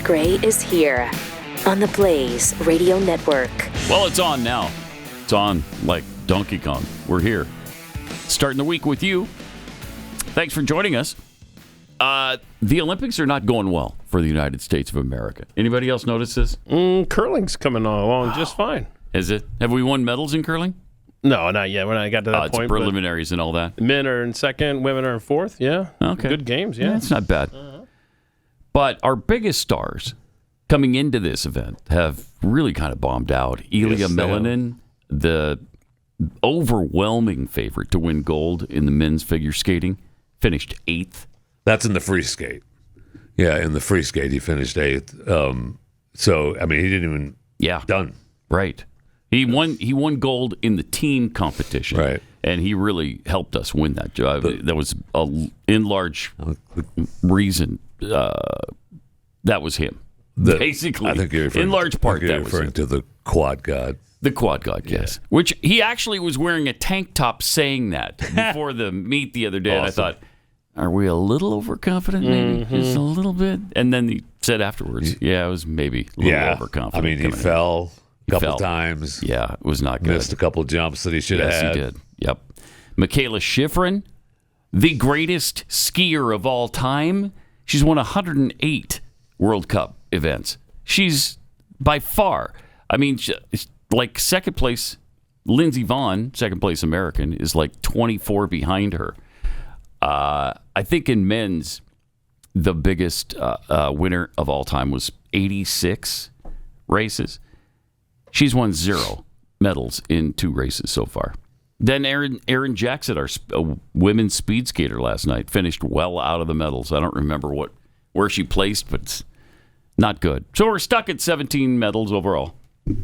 Gray is here on the Blaze Radio Network. Well, it's on now. It's on like Donkey Kong. We're here. Starting the week with you. Thanks for joining us. The Olympics are not going well for the United States of America. Anybody else notice this? Curling's coming along just fine. Is it? Have we won medals in curling? No, not yet. When I got to that point. It's preliminaries and all that. Men are in second, women are in fourth. Yeah. Okay. Good games, yeah. It's not bad. But our biggest stars coming into this event have really kind of bombed out. Ilya Melanin, the overwhelming favorite to win gold in the men's figure skating, finished 8th. That's in the free skate. Yeah, in the free skate, he finished 8th. So, I mean, he didn't even... Yeah. Done. Right. He won gold in the team competition. Right. And he really helped us win that job. That was in large reason. That was him. Basically. I think you're in large part, that was referring to the quad god. The quad god, yes. Which he actually was wearing a tank top saying that before the meet the other day. Awesome. And I thought, are we a little overconfident maybe? Just a little bit? And then he said afterwards, it was maybe a little overconfident. I mean, he fell a couple times. Yeah, it was not good. Missed a couple jumps that he should have had. Yes, he did. Yep. Michaela Schifrin, the greatest skier of all time. She's won 108 World Cup events. She's by far, I mean, like second place, Lindsey Vonn, second place American, is like 24 behind her. I think in men's, the biggest winner of all time was 86 races. She's won 0 medals in 2 races so far. Then Erin Jackson, our women's speed skater last night, finished well out of the medals. I don't remember where she placed, but it's not good. So we're stuck at 17 medals overall.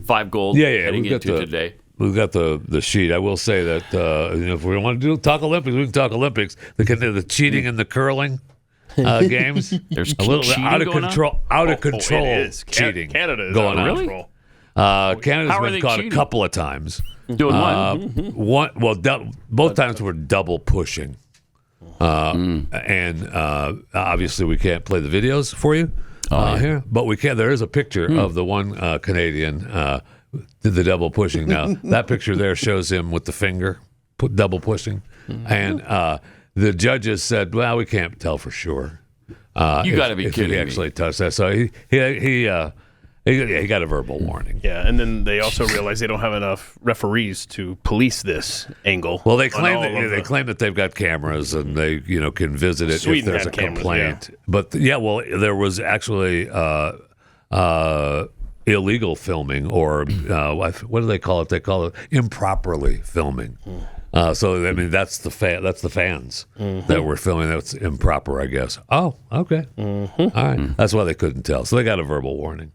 5 gold heading into today. We've got the sheet. I will say that if we want to talk Olympics, we can talk Olympics. The cheating in the curling games. There's a little bit out of control. It is. Cheating. Canada is going out on. of control. Canada's been caught a couple of times. Doing what? Both times were double pushing. And obviously we can't play the videos for you here, but we can. There is a picture of the one Canadian did the double pushing. Now that picture there shows him with the finger double pushing, and the judges said, "Well, we can't tell for sure." You got to be kidding he me! Actually touched that, so he got a verbal warning. Yeah, and then they also realized they don't have enough referees to police this angle. Well, they claim that they've got cameras and they can visit it if there's a complaint. Yeah. But there was actually illegal filming, or what do they call it? They call it improperly filming. So I mean that's the fans that were filming. That's improper, I guess. Oh, okay, all right. That's why they couldn't tell. So they got a verbal warning.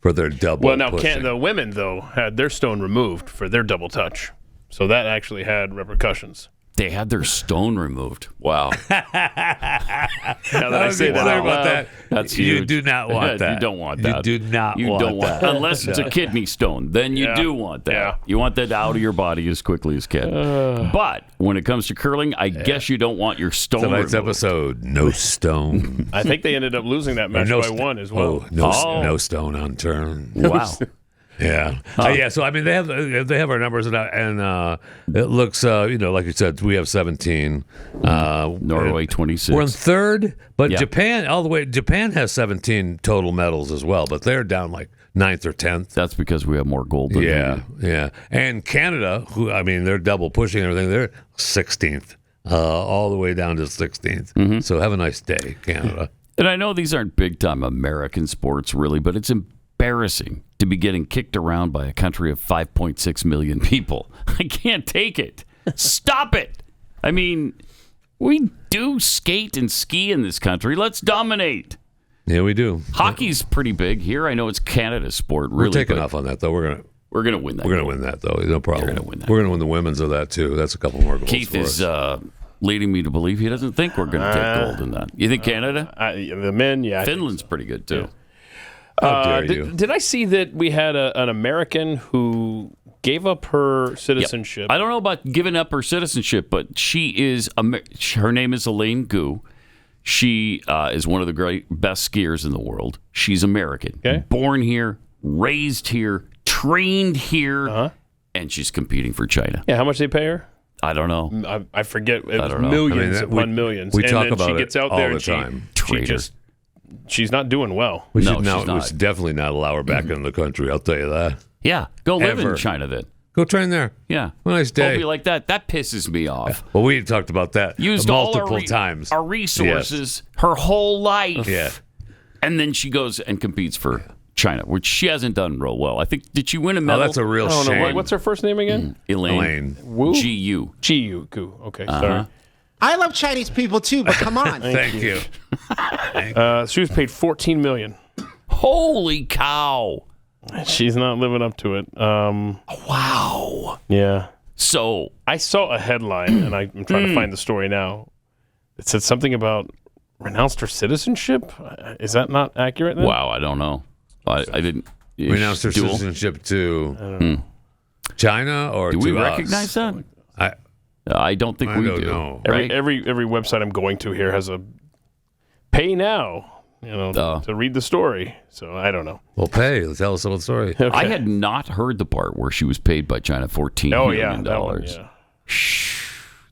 For their double. Well, now pushing. the women though had their stone removed for their double touch, so that actually had repercussions. They had their stone removed. Wow. Now that I say that out loud, that's huge. You do not want that. You don't want that. You do not you want don't that. Want, unless it's a kidney stone. Then you do want that. Yeah. You want that out of your body as quickly as can. But when it comes to curling, I guess you don't want your stone Tonight's removed. episode, no stone. I think they ended up losing that match by 1 as well. No stone unturned. Wow. Yeah, yeah. So I mean, they have our numbers, and it looks, like you said, we have 17. Norway 26. We're in 3rd, but Yeah. Japan has 17 total medals as well, but they're down like 9th or 10th. That's because we have more gold than they do. Yeah. And Canada, they're double pushing everything. They're 16th, all the way down to 16th. So have a nice day, Canada. And I know these aren't big-time American sports, really, but it's embarrassing to be getting kicked around by a country of 5.6 million people. I can't take it. Stop it. I mean, we do skate and ski in this country. Let's dominate. Yeah, we do. Hockey's pretty big here. I know it's Canada's sport. Really, we're taking off on that, though. We're gonna win that. We're gonna win that, though. No problem. You're gonna win that. We're gonna win the women's of that too. That's a couple more goals. Keith for is us. Leading me to believe he doesn't think we're going to take gold in that. You think Canada? The men, yeah. Finland's pretty good too. How dare you. Did I see that we had an American who gave up her citizenship? I don't know about giving up her citizenship, but she is. Her name is Elaine Gu. She is one of the best skiers in the world. She's American. Okay. Born here, raised here, trained here, and she's competing for China. Yeah, how much they pay her? I don't know. I forget. It was don't know. millions upon millions. We and talk then about she gets it out all there the and time. she's not doing well. We No, should she's not. we should definitely not allow her back into the country. I'll tell you that. Yeah, go live in Ever. China then. Go train there. Yeah. Well, nice day. Don't be like that. That pisses me off. Well, we talked about that Used multiple all times. our resources her whole life. Yeah. And then she goes and competes for China, which she hasn't done real well. I think, did she win a Oh, medal? that's a real I don't know. shame. What's her first name again? Elaine. Wu? G-U. G-U. Okay, sorry. I love Chinese people too, but come on. Thank you. She was paid $14 million. Holy cow. She's not living up to it. Wow. Yeah. So, I saw a headline, and I'm trying to find the story now. It said something about renounced her citizenship. Is that not accurate then? wow, I don't know. I didn't. Renounced her Dual? citizenship to China or Do to we us? recognize that? I I don't think I we don't do. know. Right? Every website I'm going to here has a pay now, to read the story. So I don't know. Well, pay. Tell us a little story. Okay. I had not heard the part where she was paid by China $14 Oh million. yeah, that one, yeah.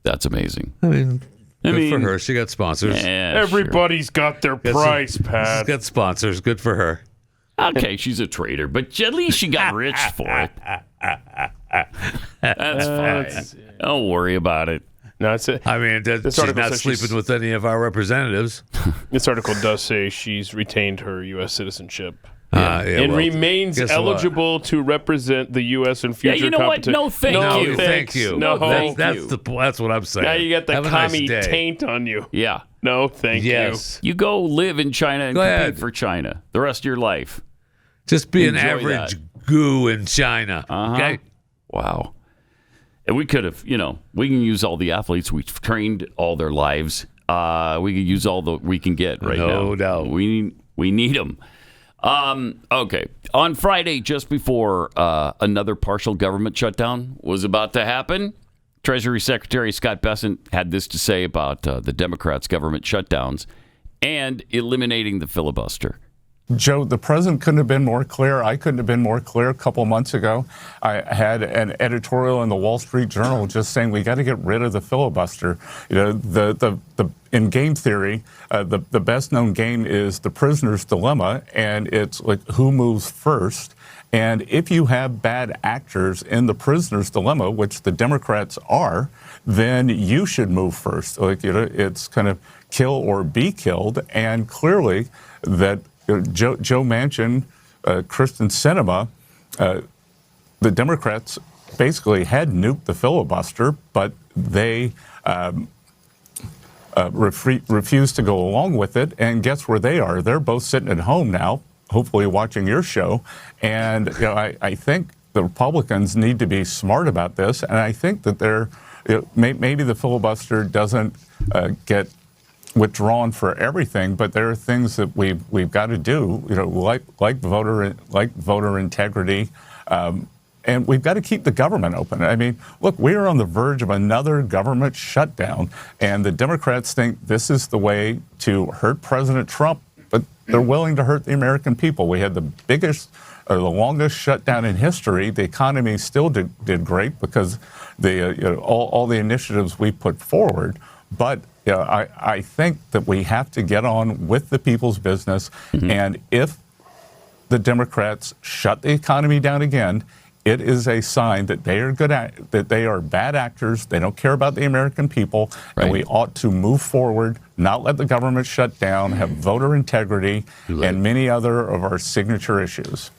That's amazing. I mean, good mean, for her. She got sponsors. Yeah, Everybody's got their price, She's Pat. got sponsors. Good for her. Sure. Okay, she's a traitor, but at least she got rich for it. That's fine. Don't worry about it. No, it's I mean, she's article not says sleeping she's- with any of our representatives. This article does say she's retained her U.S. citizenship Yeah, and well, remains guess what? eligible to represent the U.S. in future you know what? competition. No, thank no, you. thanks. Thank you. No, thank that's you. that's what I'm saying. now you got the Have a nice commie day. taint on you. Yeah. No, thank Yes. You go live in China and Go compete ahead. for China the rest of your life. Just be an Enjoy average that. goo in China. Okay. Wow. And we could have, we can use all the athletes we've trained all their lives. We can use all the we can get right now. No doubt. We need them. Okay. On Friday, just before another partial government shutdown was about to happen, Treasury Secretary Scott Bessent had this to say about the Democrats' government shutdowns and eliminating the filibuster. Joe, the president couldn't have been more clear. I couldn't have been more clear a couple months ago. I had an editorial in the Wall Street Journal just saying we got to get rid of the filibuster. The in game theory, the best known game is the prisoner's dilemma, and it's like who moves first. And if you have bad actors in the prisoner's dilemma, which the Democrats are, then you should move first. It's kind of kill or be killed, and clearly that. Joe Manchin, Kristen Sinema, the Democrats basically had nuked the filibuster, but they refused to go along with it. And guess where they are? They're both sitting at home now, hopefully watching your show. And I think the Republicans need to be smart about this. And I think that maybe the filibuster doesn't get withdrawn for everything, but there are things that we've got to do, like voter integrity, and we've got to keep the government open. I mean, look, we are on the verge of another government shutdown, and the Democrats think this is the way to hurt President Trump, but they're willing to hurt the American people. We had the biggest, the longest shutdown in history. The economy still did great because all the initiatives we put forward, but I think that we have to get on with the people's business. Mm-hmm. And if the Democrats shut the economy down again, it is a sign that they are that they are bad actors. They don't care about the American people. Right. And we ought to move forward, not let the government shut down, have voter integrity, and many other of our signature issues.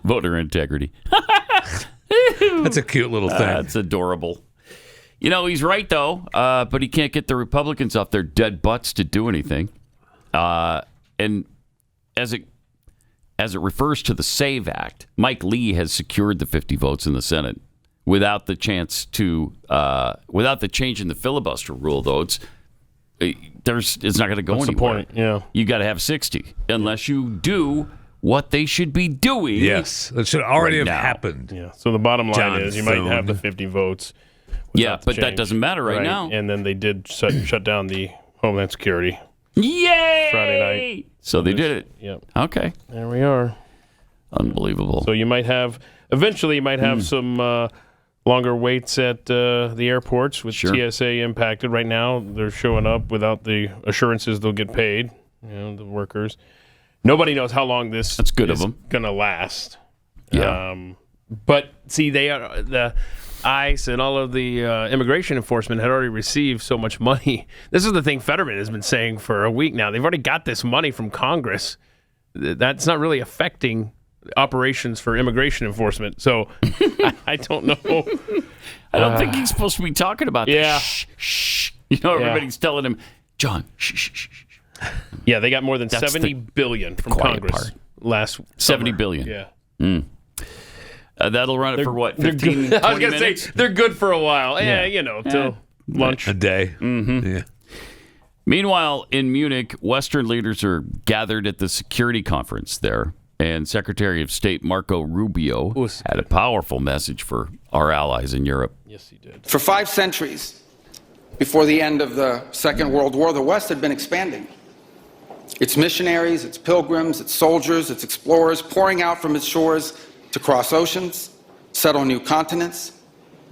Voter integrity. That's a cute little thing. That's adorable. He's right, though, but he can't get the Republicans off their dead butts to do anything. And as it refers to the SAVE Act, Mike Lee has secured the 50 votes in the Senate without the change in the filibuster rule, though. It's not going to go What's anywhere. The point? Yeah. You got to have 60 unless you do what they should be doing. Yes, it should already have now. happened. Yeah. So the bottom line John is you might have the Thune. 50 votes. Yeah, but that change. doesn't matter right now. And then they did shut down the Homeland Security Yay! Friday night. So they did it. Yep. Okay. There we are. Unbelievable. So you might have, eventually, some longer waits at the airports with TSA impacted. Right now, they're showing up without the assurances they'll get paid, the workers. Nobody knows how long this That's good is of them. going to last. Yeah. But see, they are the ICE and all of the immigration enforcement had already received so much money. This is the thing Fetterman has been saying for a week now. They've already got this money from Congress. That's not really affecting operations for immigration enforcement. So I don't know. I don't think he's supposed to be talking about Yeah. this. Shh. Everybody's telling him, John, shh. Yeah, they got more than That's $70 billion from quiet Congress part. last $70 summer. billion. Yeah. That'll run it for what, They're 15, good. 20 I was going to minutes? say, they're good for a while. Yeah. Till lunch. A day. Mm-hmm. Yeah. Meanwhile, in Munich, Western leaders are gathered at the security conference there, and Secretary of State Marco Rubio had a powerful message for our allies in Europe. Yes, he did. For 5 centuries, before the end of the Second World War, the West had been expanding. Its missionaries, its pilgrims, its soldiers, its explorers pouring out from its shores to cross oceans, settle new continents,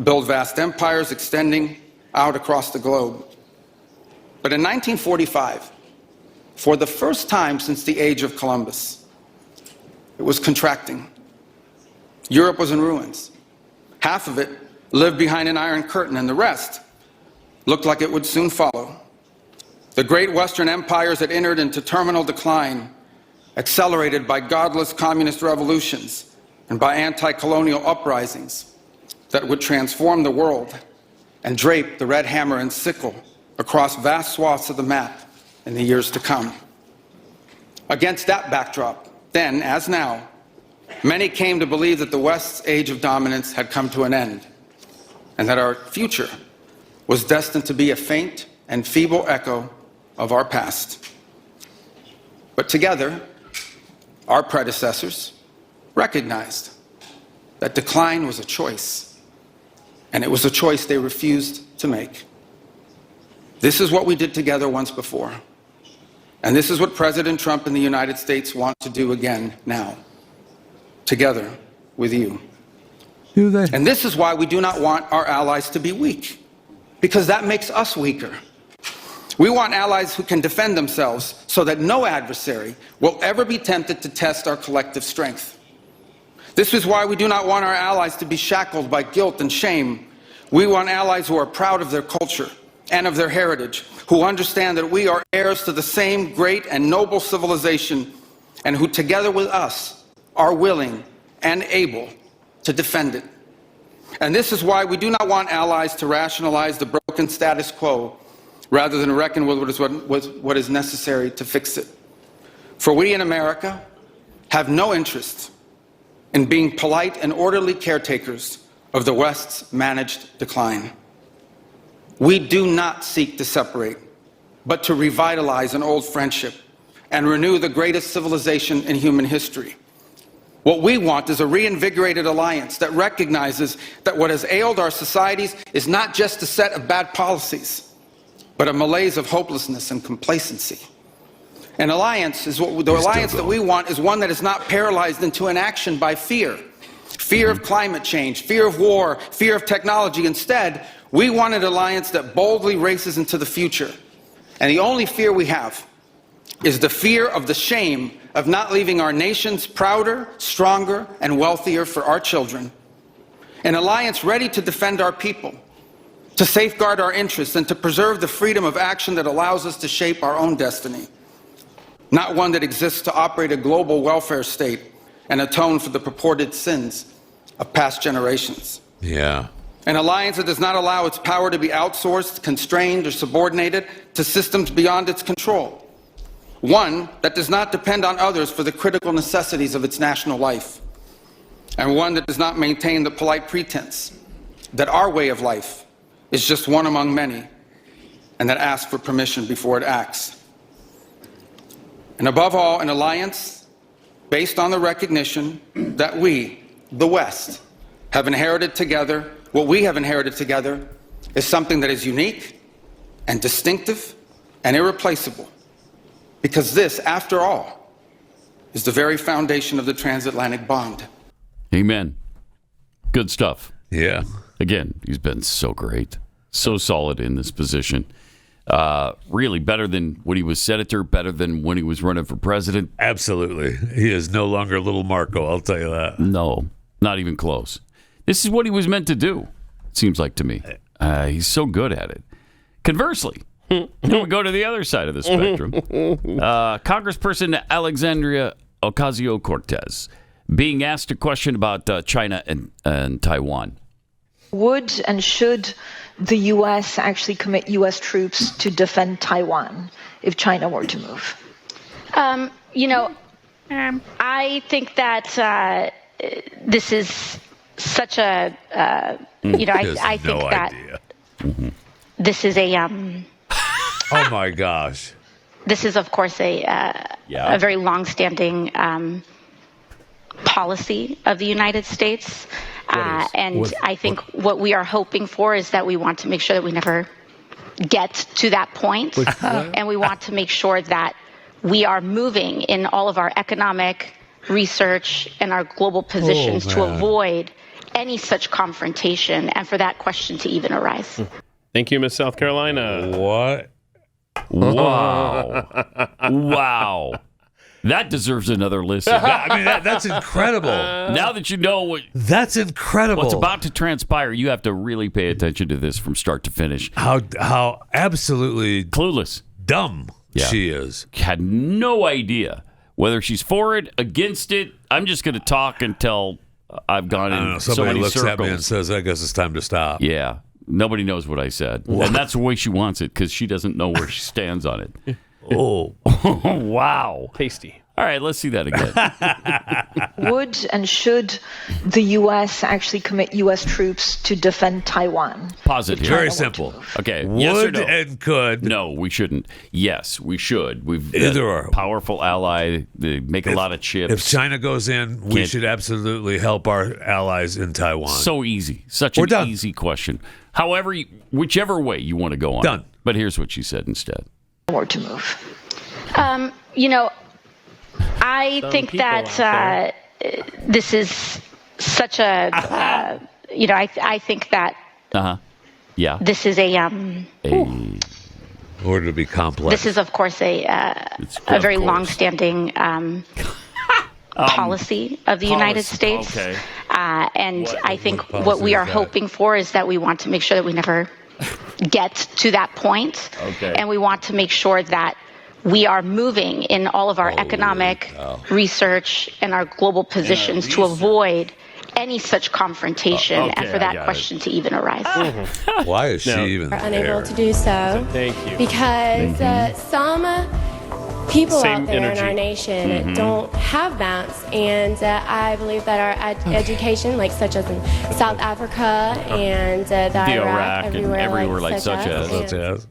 build vast empires extending out across the globe. But in 1945, for the first time since the age of Columbus, it was contracting. Europe was in ruins. Half of it lived behind an iron curtain, and the rest looked like it would soon follow. The great Western empires had entered into terminal decline, accelerated by godless communist revolutions and by anti-colonial uprisings that would transform the world and drape the red hammer and sickle across vast swaths of the map in the years to come. Against that backdrop, then as now, many came to believe that the West's age of dominance had come to an end, and that our future was destined to be a faint and feeble echo of our past. But together, our predecessors recognized that decline was a choice, and it was a choice they refused to make. This is what we did together once before, and this is what President Trump and the United States want to do again now, together with you. Do they? And this is why we do not want our allies to be weak, because that makes us weaker. We want allies who can defend themselves so that no adversary will ever be tempted to test our collective strength. This is why we do not want our allies to be shackled by guilt and shame. We want allies who are proud of their culture and of their heritage, who understand that we are heirs to the same great and noble civilization, and who together with us are willing and able to defend it. And this is why we do not want allies to rationalize the broken status quo rather than reckon with what is necessary to fix it. For we in America have no interest in being polite and orderly caretakers of the West's managed decline. We do not seek to separate, but to revitalize an old friendship and renew the greatest civilization in human history. What we want is a reinvigorated alliance that recognizes that what has ailed our societies is not just a set of bad policies, but a malaise of hopelessness and complacency. An alliance is what the alliance that we want is one that is not paralyzed into inaction by fear. Fear of climate change, fear of war, fear of technology. Instead, we want an alliance that boldly races into the future. And the only fear we have is the fear of the shame of not leaving our nations prouder, stronger, and wealthier for our children. An alliance ready to defend our people, to safeguard our interests, and to preserve the freedom of action that allows us to shape our own destiny. Not one that exists to operate a global welfare state and atone for the purported sins of past generations. Yeah. An alliance that does not allow its power to be outsourced, constrained, or subordinated to systems beyond its control. One that does not depend on others for the critical necessities of its national life. And one that does not maintain the polite pretense that our way of life is just one among many, and that asks for permission before it acts. And above all, an alliance based on the recognition that we, the West, have inherited together. What we have inherited together is something that is unique and distinctive and irreplaceable, Because this, after all, is the very foundation of the transatlantic bond. Amen. Good stuff. Yeah. Again, he's been so great, so solid in this position. Really better than when he was senator, better than when he was running for president. Absolutely. He is no longer little Marco, I'll tell you that. No, not even close. This is what he was meant to do, it seems like to me. He's so good at it. Conversely, then we go to the other side of the spectrum. Congressperson Alexandria Ocasio-Cortez being asked a question about China and Taiwan. Would and should the U.S. actually commit U.S. troops to defend Taiwan if China were to move? I think that this is such a, I think that this is a. Oh my gosh! This is, of course, a very long-standing policy of the United States. I think what we are hoping for is that we want to make sure that we never get to that point. And we want to make sure that we are moving in all of our economic research and our global positions to avoid any such confrontation and for that question to even arise. Thank you, Miss South Carolina. What? Wow. Wow. That deserves another listen. I mean, that's incredible. Now that you know that's incredible. What's about to transpire, you have to really pay attention to this from start to finish. How absolutely clueless, dumb she is. Had no idea whether she's for it, against it. I'm just going to talk until I've gone in so somebody many looks circles. at me and says, "I guess it's time to stop." Yeah, nobody knows what I said, and that's the way she wants it because she doesn't know where she stands on it. Oh, wow. Tasty. All right, let's see that again. Would and should the U.S. actually commit U.S. troops to defend Taiwan? Positive. Very simple. Okay. Would yes or no? and could. No, we shouldn't. Yes, we should. We've Either or. Powerful ally. They make a lot of chips. If China goes in, we should absolutely help our allies in Taiwan. So easy. Such an easy question. However, whichever way you want to go on. Done. But here's what she said instead. Or to move. I think that this is such a, I think that yeah. This is a or to be complex. This is, of course, a very long-standing policy of the United States. Okay. I think what we are hoping for is that we want to make sure that we never get to that point. Okay. And we want to make sure that we are moving in all of our economic research and our global positions to avoid any such confrontation and for that question to even arise. Why is she even there? Unable to do so. Thank you. Because some people Same out there energy. in our nation don't have maps, and I believe that our education, like such as in South Africa and the Iraq, everywhere like such as.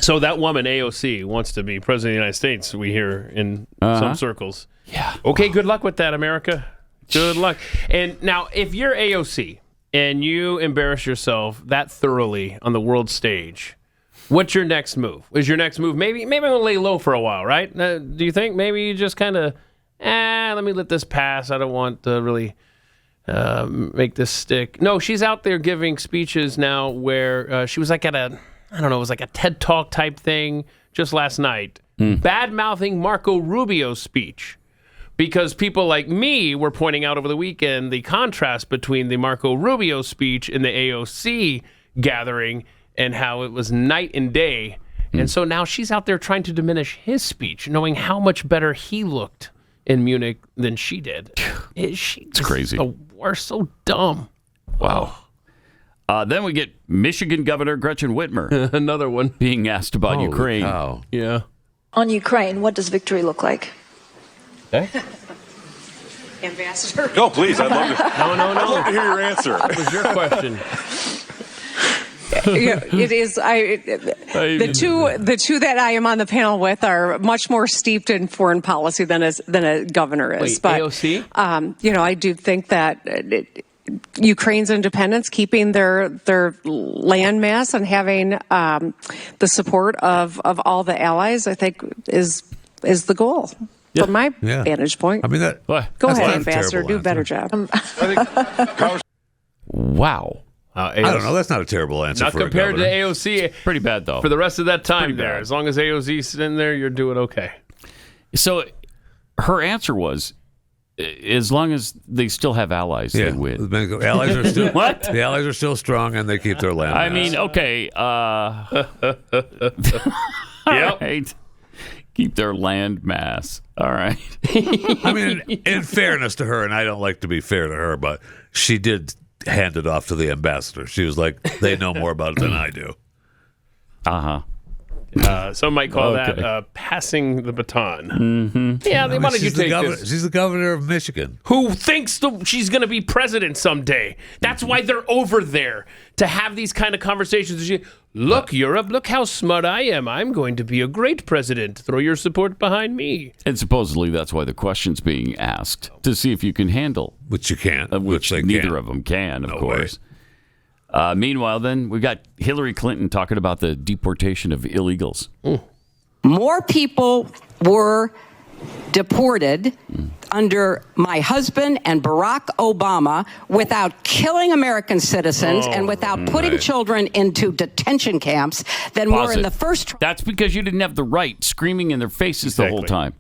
So that woman, AOC, wants to be president of the United States, we hear in some circles. Yeah. Okay, good luck with that, America. Good luck. And now, if you're AOC and you embarrass yourself that thoroughly on the world stage, what's your next move? Is your next move maybe I'm going to lay low for a while, right? Do you think maybe you just kind of, let me let this pass. I don't want to really make this stick. No, she's out there giving speeches now where she was like at it was like a TED Talk type thing just last night, bad-mouthing Marco Rubio's speech. Because people like me were pointing out over the weekend the contrast between the Marco Rubio speech and the AOC gathering and how it was night and day. And so now she's out there trying to diminish his speech, knowing how much better he looked in Munich than she did. It's crazy. The worst, so dumb. Wow. Then we get Michigan Governor Gretchen Whitmer. Another one. Being asked about Ukraine. Cow. Yeah. On Ukraine, what does victory look like? Okay. Ambassador? No, please. I'd love to. No. I'd love to hear your answer. What was your question? It is. The two that I am on the panel with are much more steeped in foreign policy than a governor is. Wait, AOC? I do think that Ukraine's independence, keeping their landmass, and having the support of all the allies, I think is the goal. From my vantage point. I mean, go ahead, Ambassador. Do a better job. Wow. I don't know. That's not a terrible answer. Not for compared a to AOC. Pretty bad, though. For the rest of that time there. bad. As long as AOC's in there, you're doing okay. So her answer was, as long as they still have allies, they win. The allies are still What? The allies are still strong, and they keep their land. I mean, okay. Yep. Right. Keep their land mass. All right. I mean, in fairness to her, and I don't like to be fair to her, but she did hand it off to the ambassador. She was like, they know more about it than I do. Some might call that passing the baton. Mm-hmm. Yeah, they wanted you to take this. She's the governor of Michigan. Who thinks she's going to be president someday. That's why they're over there, to have these kind of conversations. Look, Europe, look how smart I am. I'm going to be a great president. Throw your support behind me. And supposedly that's why the question's being asked, to see if you can handle. Which you can't. Which neither of them can, of course. Meanwhile, then, we've got Hillary Clinton talking about the deportation of illegals. More people were deported under my husband and Barack Obama without killing American citizens and without putting children into detention camps than were in the first. That's because you didn't have the right screaming in their faces the whole time.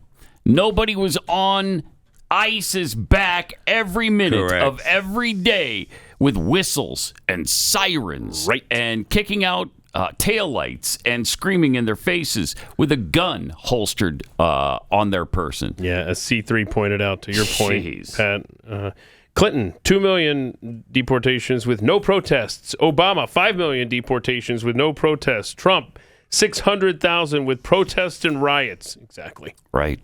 Nobody was on ICE's back every minute of every day with whistles and sirens and kicking out taillights and screaming in their faces with a gun holstered on their person. Yeah, as C3 pointed out, to your point, Pat. Clinton, 2 million deportations with no protests. Obama, 5 million deportations with no protests. Trump, 600,000 with protests and riots. Exactly. Right.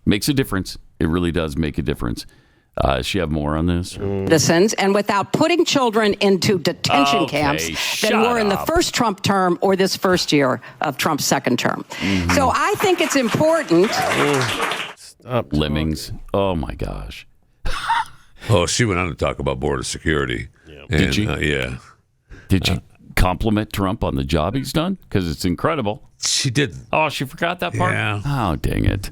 Makes a difference. It really does make a difference. Does she have more on this? Citizens and without putting children into detention camps than were in the first Trump term or this first year of Trump's second term. So I think it's important. Lemmings. Oh, my gosh. She went on to talk about border security. Yeah. Did she? Yeah. Did she compliment Trump on the job he's done? Because it's incredible. She didn't. Oh, she forgot that part? Yeah. Oh, dang it.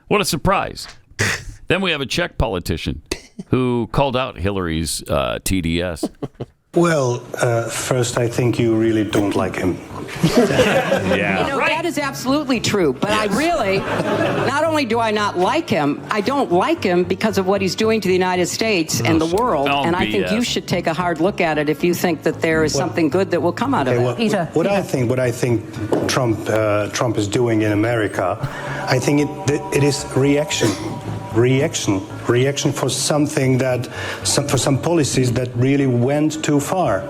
What a surprise. Then we have a Czech politician who called out Hillary's TDS. Well, first, I think you really don't like him. That is absolutely true. But I really, not only do I not like him, I don't like him because of what he's doing to the United States and the world. And I think you should take a hard look at it if you think that there is something good that will come out of it. What I think Trump is doing in America, I think it is reaction for something for some policies that really went too far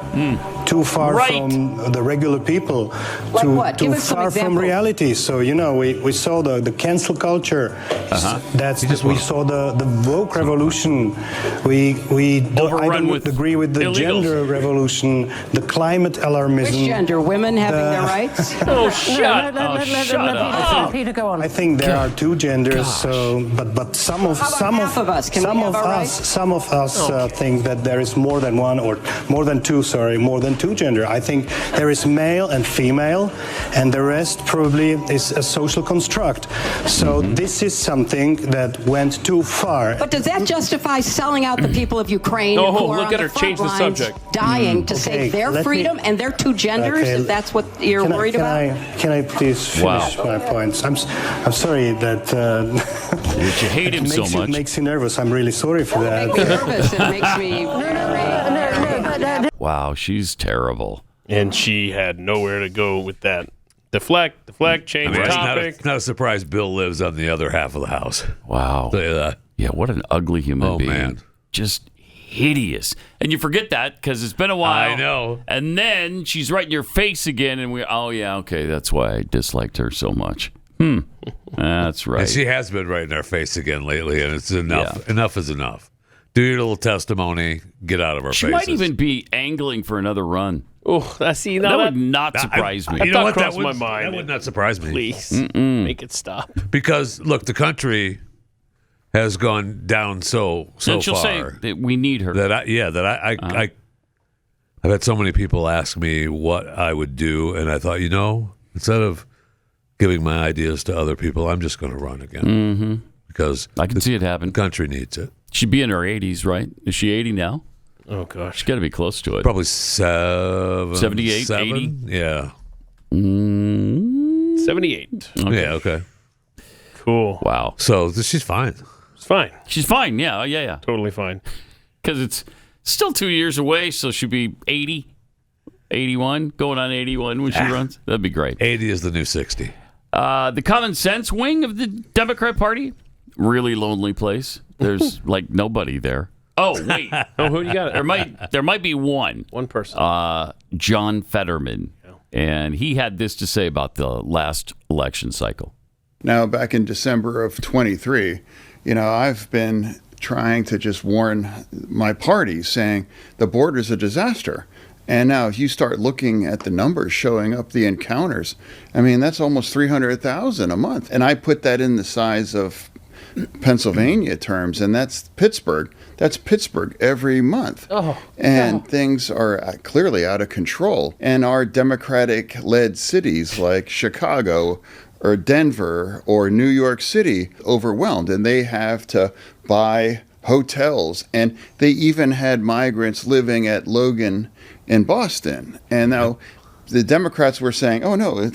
from the regular people, too far from reality. So we saw the cancel culture. We saw the woke revolution. I don't agree with the illegals. Gender revolution, the climate alarmism. Which gender? Women having their rights? Shut up. I think there are two genders. So, but some of us think that there is more than two gender. I think there is male and female, and the rest probably is a social construct. So this is something that went too far. But does that justify selling out the people of Ukraine who are on the front lines dying to save their freedom and their two genders? If that's what you're worried about? Can I please finish my points? I'm sorry that you hate him so much. It makes you nervous. I'm really sorry for that. It makes me nervous. It makes me Wow, she's terrible. And she had nowhere to go with that. Deflect, change the topic. It's not a surprise Bill lives on the other half of the house. Wow. Yeah, what an ugly human being. Man. Just hideous. And you forget that because it's been a while. I know. And then she's right in your face again, and that's why I disliked her so much. That's right. And she has been right in our face again lately, and it's enough. Yeah. Enough is enough. Do your little testimony. Get out of our faces. She might even be angling for another run. Oh, that would not surprise me. You know what? That would, my mind. That would not surprise me. Please make it stop. Because look, the country has gone down so and she'll far. say that we need her. I've had so many people ask me what I would do, and I thought, instead of giving my ideas to other people, I'm just going to run again. Mm-hmm. Because I can see it happen. The country needs it. She'd be in her 80s, right? Is she 80 now? Oh, gosh. She's got to be close to it. Probably 78, 80? Yeah. 78. Okay. Yeah, okay. Cool. Wow. So she's fine. It's fine. She's fine. Yeah. Totally fine. Because it's still 2 years away, so she'll be 80, 81, going on 81 when she runs. That'd be great. 80 is the new 60. The common sense wing of the Democrat Party, really lonely place. There's like nobody there. Oh, wait. Who you got? There might be one. One person. John Fetterman. And he had this to say about the last election cycle. Now, back in December of 23, I've been trying to just warn my party, saying the border's a disaster. And now if you start looking at the numbers showing up, the encounters, that's almost 300,000 a month. And I put that in the size of Pennsylvania terms, and that's Pittsburgh. That's Pittsburgh every month. Things are clearly out of control. And our Democratic-led cities like Chicago or Denver or New York City overwhelmed, and they have to buy hotels. And they even had migrants living at Logan in Boston. And now the Democrats were saying, oh, no,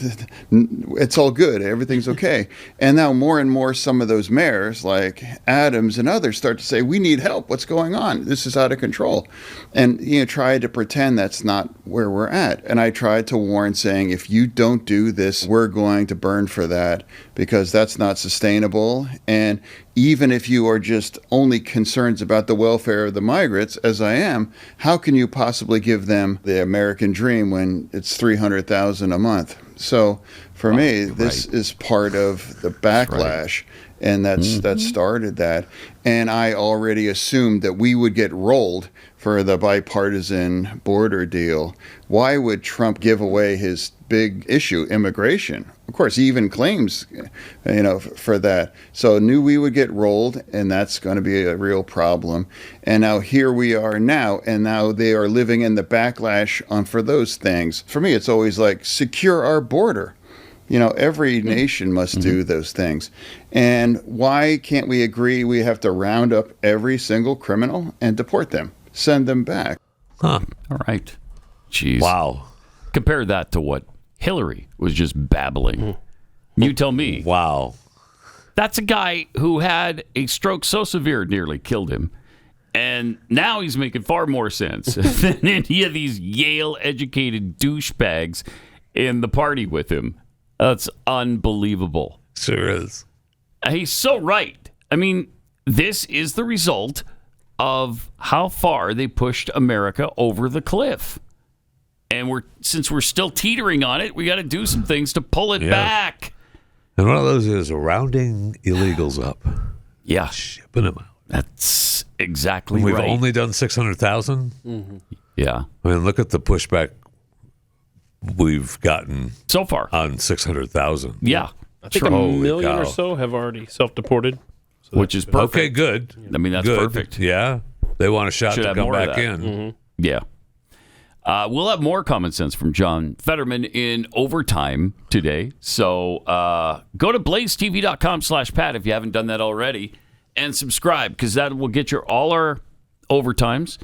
it's all good. Everything's okay. And now more and more some of those mayors like Adams and others start to say, we need help. What's going on? This is out of control. And, try to pretend that's not where we're at. And I tried to warn saying, if you don't do this, we're going to burn for that because that's not sustainable. And even if you are just only concerned about the welfare of the migrants, as I am, how can you possibly give them the American dream when it's 300,000 a month? So for me, this is part of the backlash, and that started that. And I already assumed that we would get rolled for the bipartisan border deal. Why would Trump give away his big issue, immigration? Of course, he even claims, for that. So knew we would get rolled, and that's going to be a real problem. And now here we are now, and now they are living in the backlash for those things. For me, it's always like, secure our border. Every nation must do those things. And why can't we agree we have to round up every single criminal and deport them, send them back? Huh. All right. Jeez. Wow. Compare that to what Hillary was just babbling. You tell me. Wow. That's a guy who had a stroke so severe it nearly killed him. And now he's making far more sense than any of these Yale-educated douchebags in the party with him. That's unbelievable. Sure is. He's so right. This is the result of how far they pushed America over the cliff. And since we're still teetering on it, we got to do some things to pull it back. And one of those is rounding illegals up. Yeah. Shipping them out. That's exactly We've right. only done 600,000. Yeah. Look at the pushback we've gotten so far on 600,000. Yeah. I think a million or so have already self-deported. So which is perfect. Okay, good. That's good. perfect. Yeah. They want a shot Should to have come more of back that. in. Yeah. We'll have more common sense from John Fetterman in overtime today. So go to blazetv.com/Pat if you haven't done that already and subscribe, because that will get you all our overtimes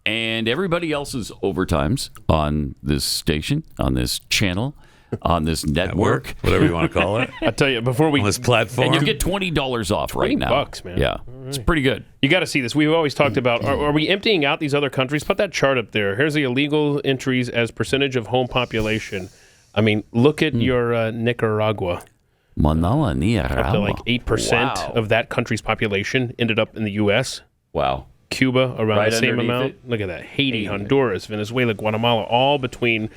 and everybody else's overtimes on this station, on this channel, on this network. Whatever you want to call it. I tell you, before we... On this platform. And you get $20 off right now. $20, man. Yeah. It's pretty good. You got to see this. We've always talked about, are we emptying out these other countries? Put that chart up there. Here's the illegal entries as percentage of home population. Look at your Nicaragua. Manoa, Nicaragua. Up to like 8% of that country's population ended up in the U.S. Wow. Cuba, around Right the same underneath amount. it. Look at that. Haiti, Honduras, Venezuela, Guatemala, all between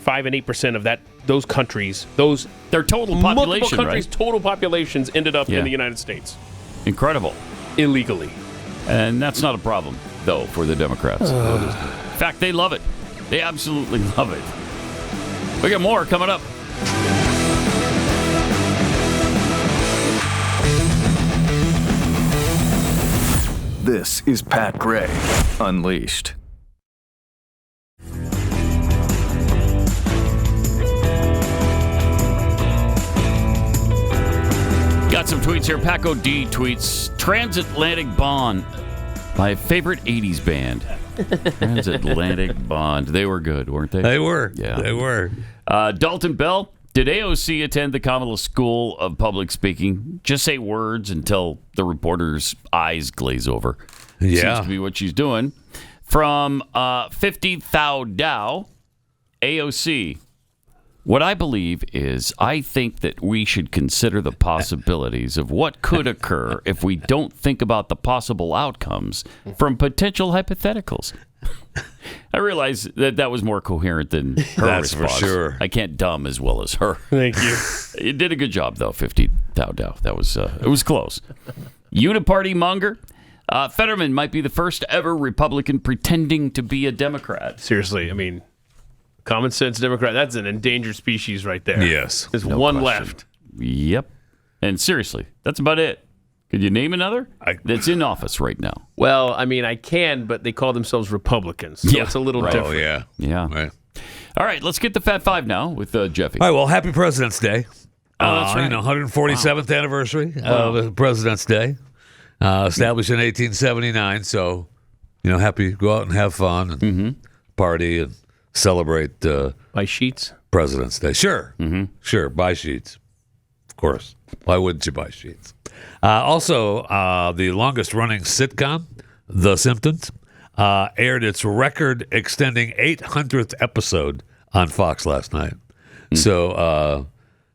5 and 8% of those countries. Their total population, multiple countries' right? total populations ended up in the United States. Incredible. Illegally. And that's not a problem, though, for the Democrats. In fact, they love it. They absolutely love it. We got more coming up. This is Pat Gray Unleashed. Got some tweets here. Paco D tweets, Transatlantic Bond, my favorite 80s band. Transatlantic Bond. They were good, weren't they? They were. Yeah. They were. Dalton Bell, did AOC attend the Kamala School of Public Speaking? Just say words until the reporter's eyes glaze over. Yeah. Seems to be what she's doing. From 50 Thou Dow, AOC. What I believe is I think that we should consider the possibilities of what could occur if we don't think about the possible outcomes from potential hypotheticals. I realize that was more coherent than her That's response. for sure. I can't dumb as well as her. Thank you. You did a good job, though, 50 Thou Dow. That was, it was close. Uniparty monger. Fetterman might be the first ever Republican pretending to be a Democrat. Seriously, I mean, common sense Democrat, that's an endangered species right there. Yes. There's No one question. left. Yep. And seriously, that's about it. Could you name another that's in office right now? Well, I mean, I can, but they call themselves Republicans. So it's a little different. Oh, yeah. Yeah. Right. All right, let's get the Fat Five now with Jeffy. All right, well, happy President's Day. Oh, that's right. 147th anniversary of President's Day. Established in 1879. So, happy, go out and have fun and party and celebrate. Buy sheets? President's Day. Sure. Sure. Buy sheets. Of course. Why wouldn't you buy sheets? Also, the longest running sitcom, The Simpsons, aired its record extending 800th episode on Fox last night. So,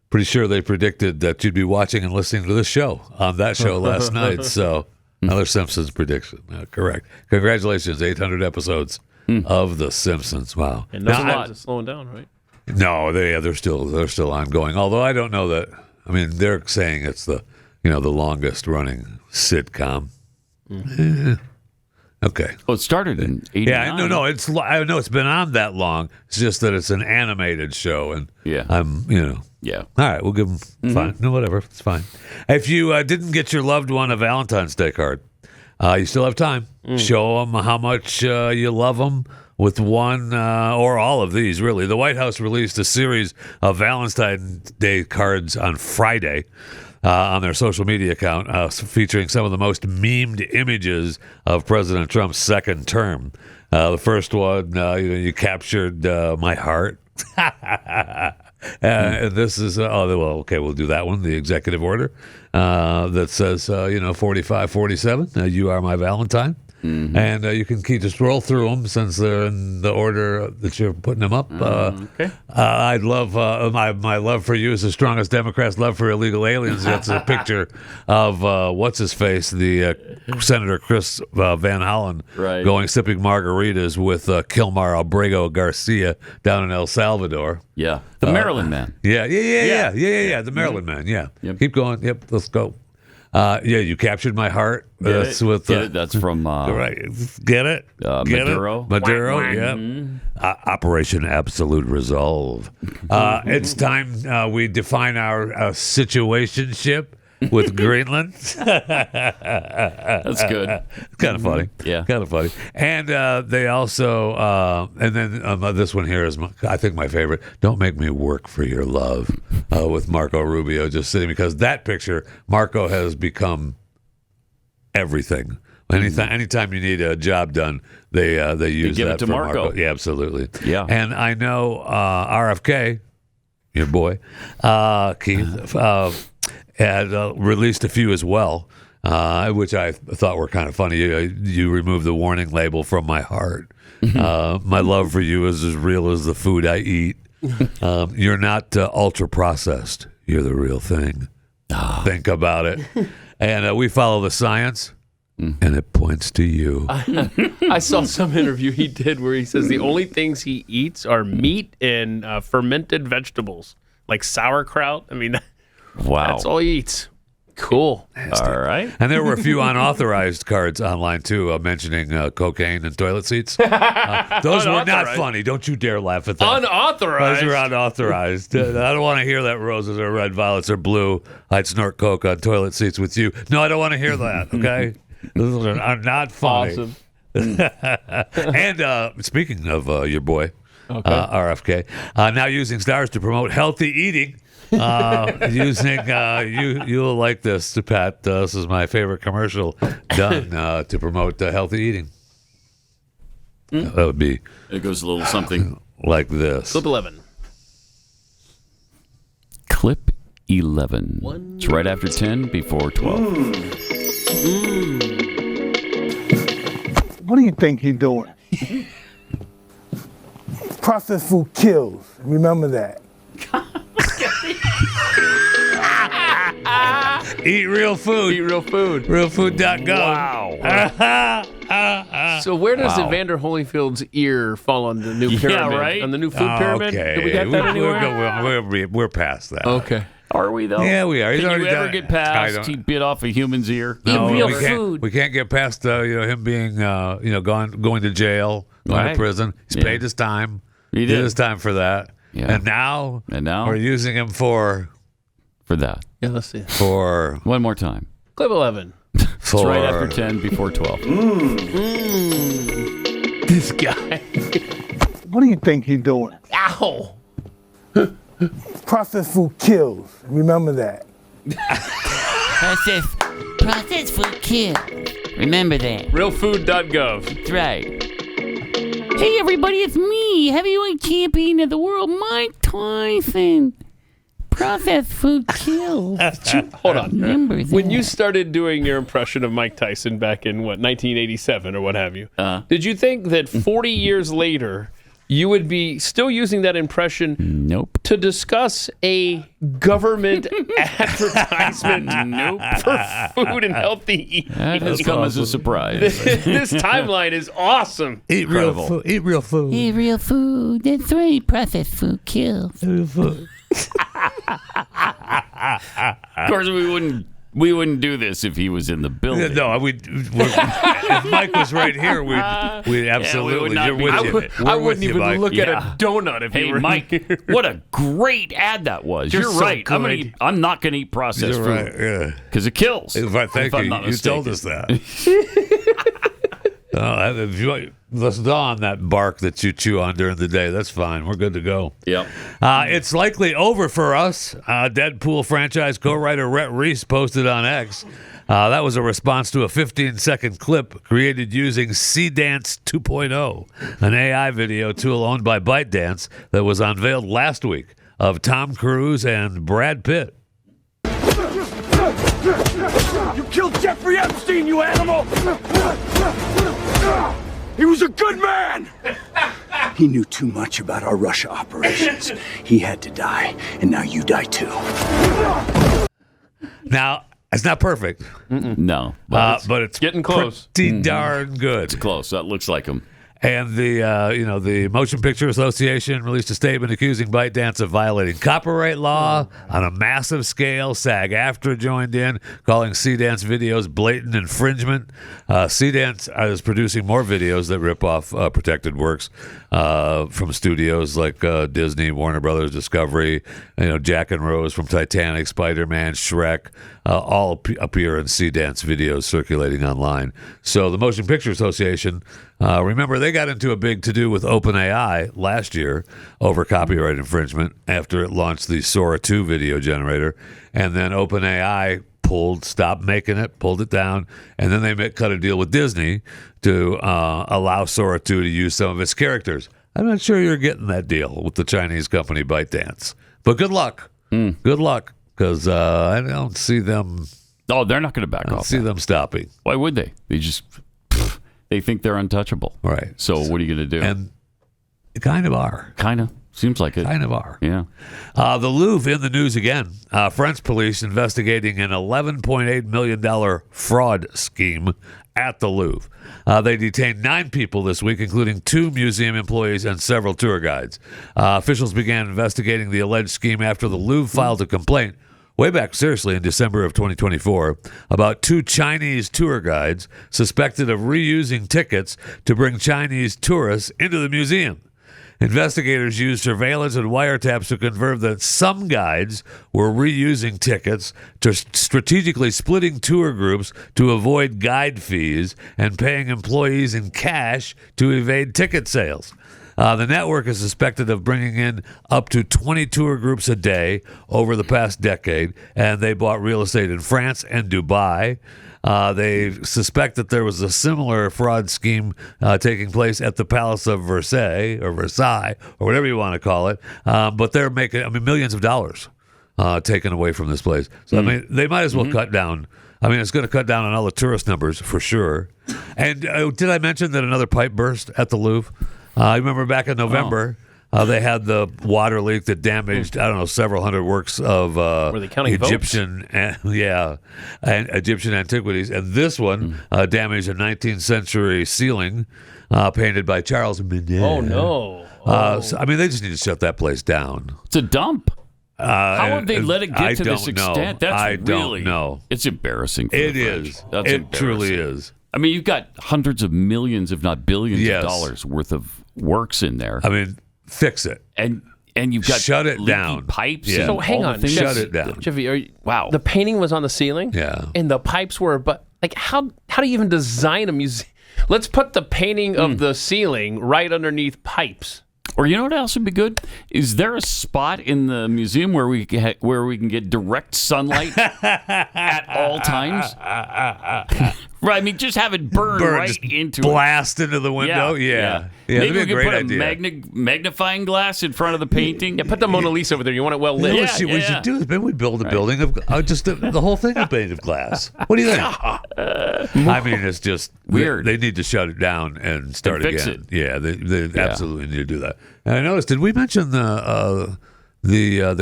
pretty sure they predicted that you'd be watching and listening to this show on that show last night. So, another Simpsons prediction. Correct. Congratulations, 800 episodes of The Simpsons. Wow. And nothing is slowing down, right? No, they're still ongoing. Although I don't know that. I mean, they're saying it's the longest running sitcom. Okay. Oh, it started in 89. Yeah, I know it's been on that long. It's just that it's an animated show, and yeah, yeah. All right, we'll give them fine. No, whatever, it's fine. If you didn't get your loved one a Valentine's Day card, you still have time. Show them how much you love them with one or all of these. Really, the White House released a series of Valentine's Day cards on Friday. On their social media account, featuring some of the most memed images of President Trump's second term. The first one, you captured my heart. And this is, okay, we'll do that one, the executive order that says, 4547, you are my Valentine. And you can just roll through them since they're in the order that you're putting them up. Okay. I'd love my love for you is as strong as Democrats' love for illegal aliens. That's a picture of what's his face, the Senator Chris Van Hollen, right, sipping margaritas with Kilmar Abrego Garcia down in El Salvador. Yeah, the Maryland man. Yeah. The Maryland man. Yeah. Yep. Keep going. Yep. Let's go. You captured my heart. That's that's from right. Get it? Maduro. Maduro. Yeah. Operation Absolute Resolve. It's time we define our situationship with Greenland. That's good. Kind of funny. Yeah. Kind of funny. And they also, and then this one here is, I think, my favorite. Don't make me work for your love, with Marco Rubio just sitting, because that picture, Marco has become everything. Anytime you need a job done, they use give that it to for Marco. Yeah, absolutely. Yeah. And I know RFK, your boy, Keith, had released a few as well, which I thought were kind of funny. You removed the warning label from my heart. My love for you is as real as the food I eat. You're not ultra processed. You're the real thing. Think about it. And we follow the science, and it points to you. I saw some interview he did where he says the only things he eats are meat and fermented vegetables, like sauerkraut. I mean, wow, that's all he eats. Cool. All right. And there were a few unauthorized cards online, too, mentioning cocaine and toilet seats. Those were not funny. Don't you dare laugh at that. Unauthorized? Those were unauthorized. I don't want to hear that roses are red, violets are blue. I'd snort coke on toilet seats with you. No, I don't want to hear that, okay? Those are not funny. Awesome. And speaking of your boy, RFK, now using stars to promote healthy eating. You'll like this, Pat. This is my favorite commercial done to promote healthy eating. That would be. It goes a little something like this. Clip 11. Clip 11. It's right after 10, before 12. What do you think he's doing? Processed food kills. Remember that. Eat real food. Eat real food. Realfood.gov. Wow. So where does Evander Holyfield's ear fall on the new pyramid? Yeah, right? On the new food pyramid? Okay. Did we get that anywhere? We're past that. Okay. Are we, though? Yeah, we are. He's Can already you ever done get it. past he bit off a human's ear? No, Eat real we can't, food. We can't get past him being going to jail, going to prison. He's paid his time. He did his time for that. Yeah. And now we're using him for that. Yeah, let's see. For one more time. Clip 11. It's right after 10, before 12. This guy. What do you think he's doing? Ow. Processed food kills. Remember that. Processed food kills. Remember that. Realfood.gov. That's right. Hey everybody, it's me, heavyweight champion of the world, Mike Tyson. Processed food kills. Hold on. Remember that. When you started doing your impression of Mike Tyson back in, 1987 or what have you, did you think that 40 years later, you would be still using that impression to discuss a government advertisement for food and healthy eating? That has come as a surprise. This timeline is awesome. Eat real food. Eat real food. Eat real food. That's right. Processed food kills. Real food. Of course, we wouldn't do this if he was in the building. No, if Mike was right here, we'd absolutely. Yeah, we would not I wouldn't even look at a donut if he were Mike, here. what a great ad that was. You're so right. good. I'm not going to eat processed You're food. right, Because it kills. Thank you. You told us that. If you listen on that bark that you chew on during the day, that's fine. We're good to go. Yep. It's likely over for us. Deadpool franchise co-writer Rhett Reese posted on X. That was a response to a 15-second clip created using CDance 2.0, an AI video tool owned by ByteDance that was unveiled last week of Tom Cruise and Brad Pitt. You killed Jeffrey Epstein, you animal! He was a good man! He knew too much about our Russia operations. He had to die, and now you die too. Now, it's not perfect. No. But it's getting close. Pretty darn good. It's close. That looks like him. And the Motion Picture Association released a statement accusing ByteDance of violating copyright law on a massive scale. SAG-AFTRA joined in, calling CDance videos blatant infringement. CDance is producing more videos that rip off protected works from studios like Disney, Warner Brothers, Discovery, Jack and Rose from Titanic, Spider-Man, Shrek, all appear in CDance videos circulating online. So the Motion Picture Association, remember, they got into a big to-do with OpenAI last year over copyright infringement after it launched the Sora 2 video generator. And then OpenAI stopped making it, pulled it down, and then they cut a deal with Disney to allow Sora 2 to use some of its characters. I'm not sure you're getting that deal with the Chinese company ByteDance. But good luck. Good luck, because I don't see them... Oh, they're not going to back off. I don't see them stopping. Why would they? They just... They think they're untouchable. Right. So what are you going to do? And they kind of are. Kind of. Seems like it. Kind of are. Yeah. The Louvre in the news again. French police investigating an $11.8 million fraud scheme at the Louvre. They detained 9 people this week, including 2 museum employees and several tour guides. Officials began investigating the alleged scheme after the Louvre filed a complaint way back, seriously, in December of 2024, about 2 Chinese tour guides suspected of reusing tickets to bring Chinese tourists into the museum. Investigators used surveillance and wiretaps to confirm that some guides were reusing tickets, to strategically splitting tour groups to avoid guide fees, and paying employees in cash to evade ticket sales. The network is suspected of bringing in up to 20 tour groups a day over the past decade, and they bought real estate in France and Dubai. They suspect that there was a similar fraud scheme taking place at the Palace of Versailles, or whatever you want to call it. But they're making, millions of dollars taken away from this place. So, they might as well cut down. It's going to cut down on all the tourist numbers for sure. And did I mention that another pipe burst at the Louvre? I remember back in November, they had the water leak that damaged, several hundred works of Egyptian antiquities. And this one damaged a 19th century ceiling painted by Charles Minnet. Oh, no. They just need to shut that place down. It's a dump. How have they let it get to this extent? I don't know. It's embarrassing. It is. It truly is. You've got hundreds of millions, if not billions of dollars worth of works in there. Fix it. And you've got shut it down. Pipes. Yeah. So hang on. Shut it down. Jeffy, wow. The painting was on the ceiling? Yeah. And the pipes were, but how do you even design a museum? Let's put the painting of the ceiling right underneath pipes. Or you know what else would be good? Is there a spot in the museum where we can get direct sunlight at all times? Right, just have it burn right into blast into the window. Yeah. Maybe we could put a magnifying glass in front of the painting. Yeah, put the Mona Lisa over there. You want it well lit. What we should do is maybe we build a building of just the whole thing is made of glass. What do you think? It's just weird. They need to shut it down and start fix again. it. Yeah, they absolutely need to do that. And I noticed, did we mention the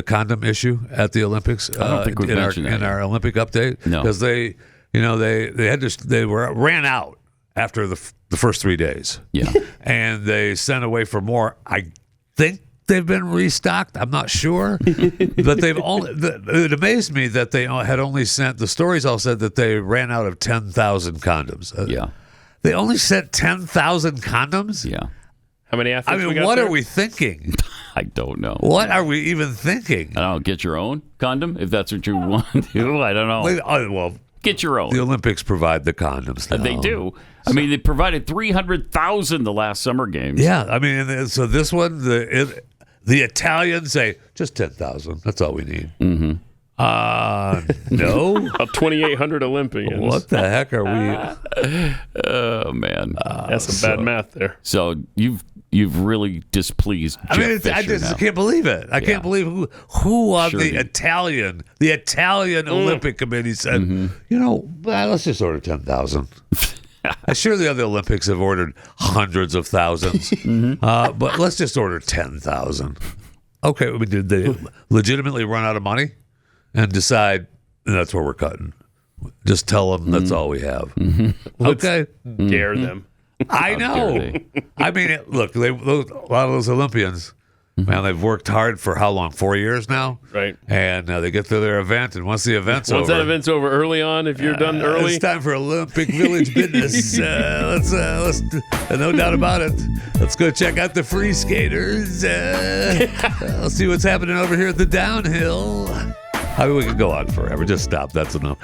condom issue at the Olympics? I don't think we mentioned that in our Olympic update. No, because they ran out after the first 3 days. Yeah, and they sent away for more. I think they've been restocked. I'm not sure, but it amazed me that they had only sent. The stories all said that they ran out of 10,000 condoms. Yeah, they only sent 10,000 condoms. Yeah. How many athletes we got what there? are we thinking? I don't know. What are we even thinking? I don't know. Get your own condom if that's what you want to do. I don't know. Well, get your own. The Olympics provide the condoms now. They do. They provided 300,000 the last summer games. Yeah, so this one, the Italians say just 10,000. That's all we need. Mm-hmm. No, about 2,800 Olympians. What the heck are we? Oh man, that's some bad math there. So you've really displeased Jeff Fisher I just can't believe it. I can't believe who on the Italian Olympic Committee said, let's just order 10,000. I'm sure the other Olympics have ordered hundreds of thousands, but let's just order 10,000. Okay, did they legitimately run out of money and decide that's where we're cutting? Just tell them that's all we have. Mm-hmm. Okay, dare them. I know. Look, a lot of those Olympians, man, they've worked hard for how long? 4 years now? Right. And they get to their event, and once the event's over... Once that event's over early on, if you're done early... It's time for Olympic Village business. Let's no doubt about it. Let's go check out the free skaters. Let's see what's happening over here at the downhill. We could go on forever. Just stop. That's enough.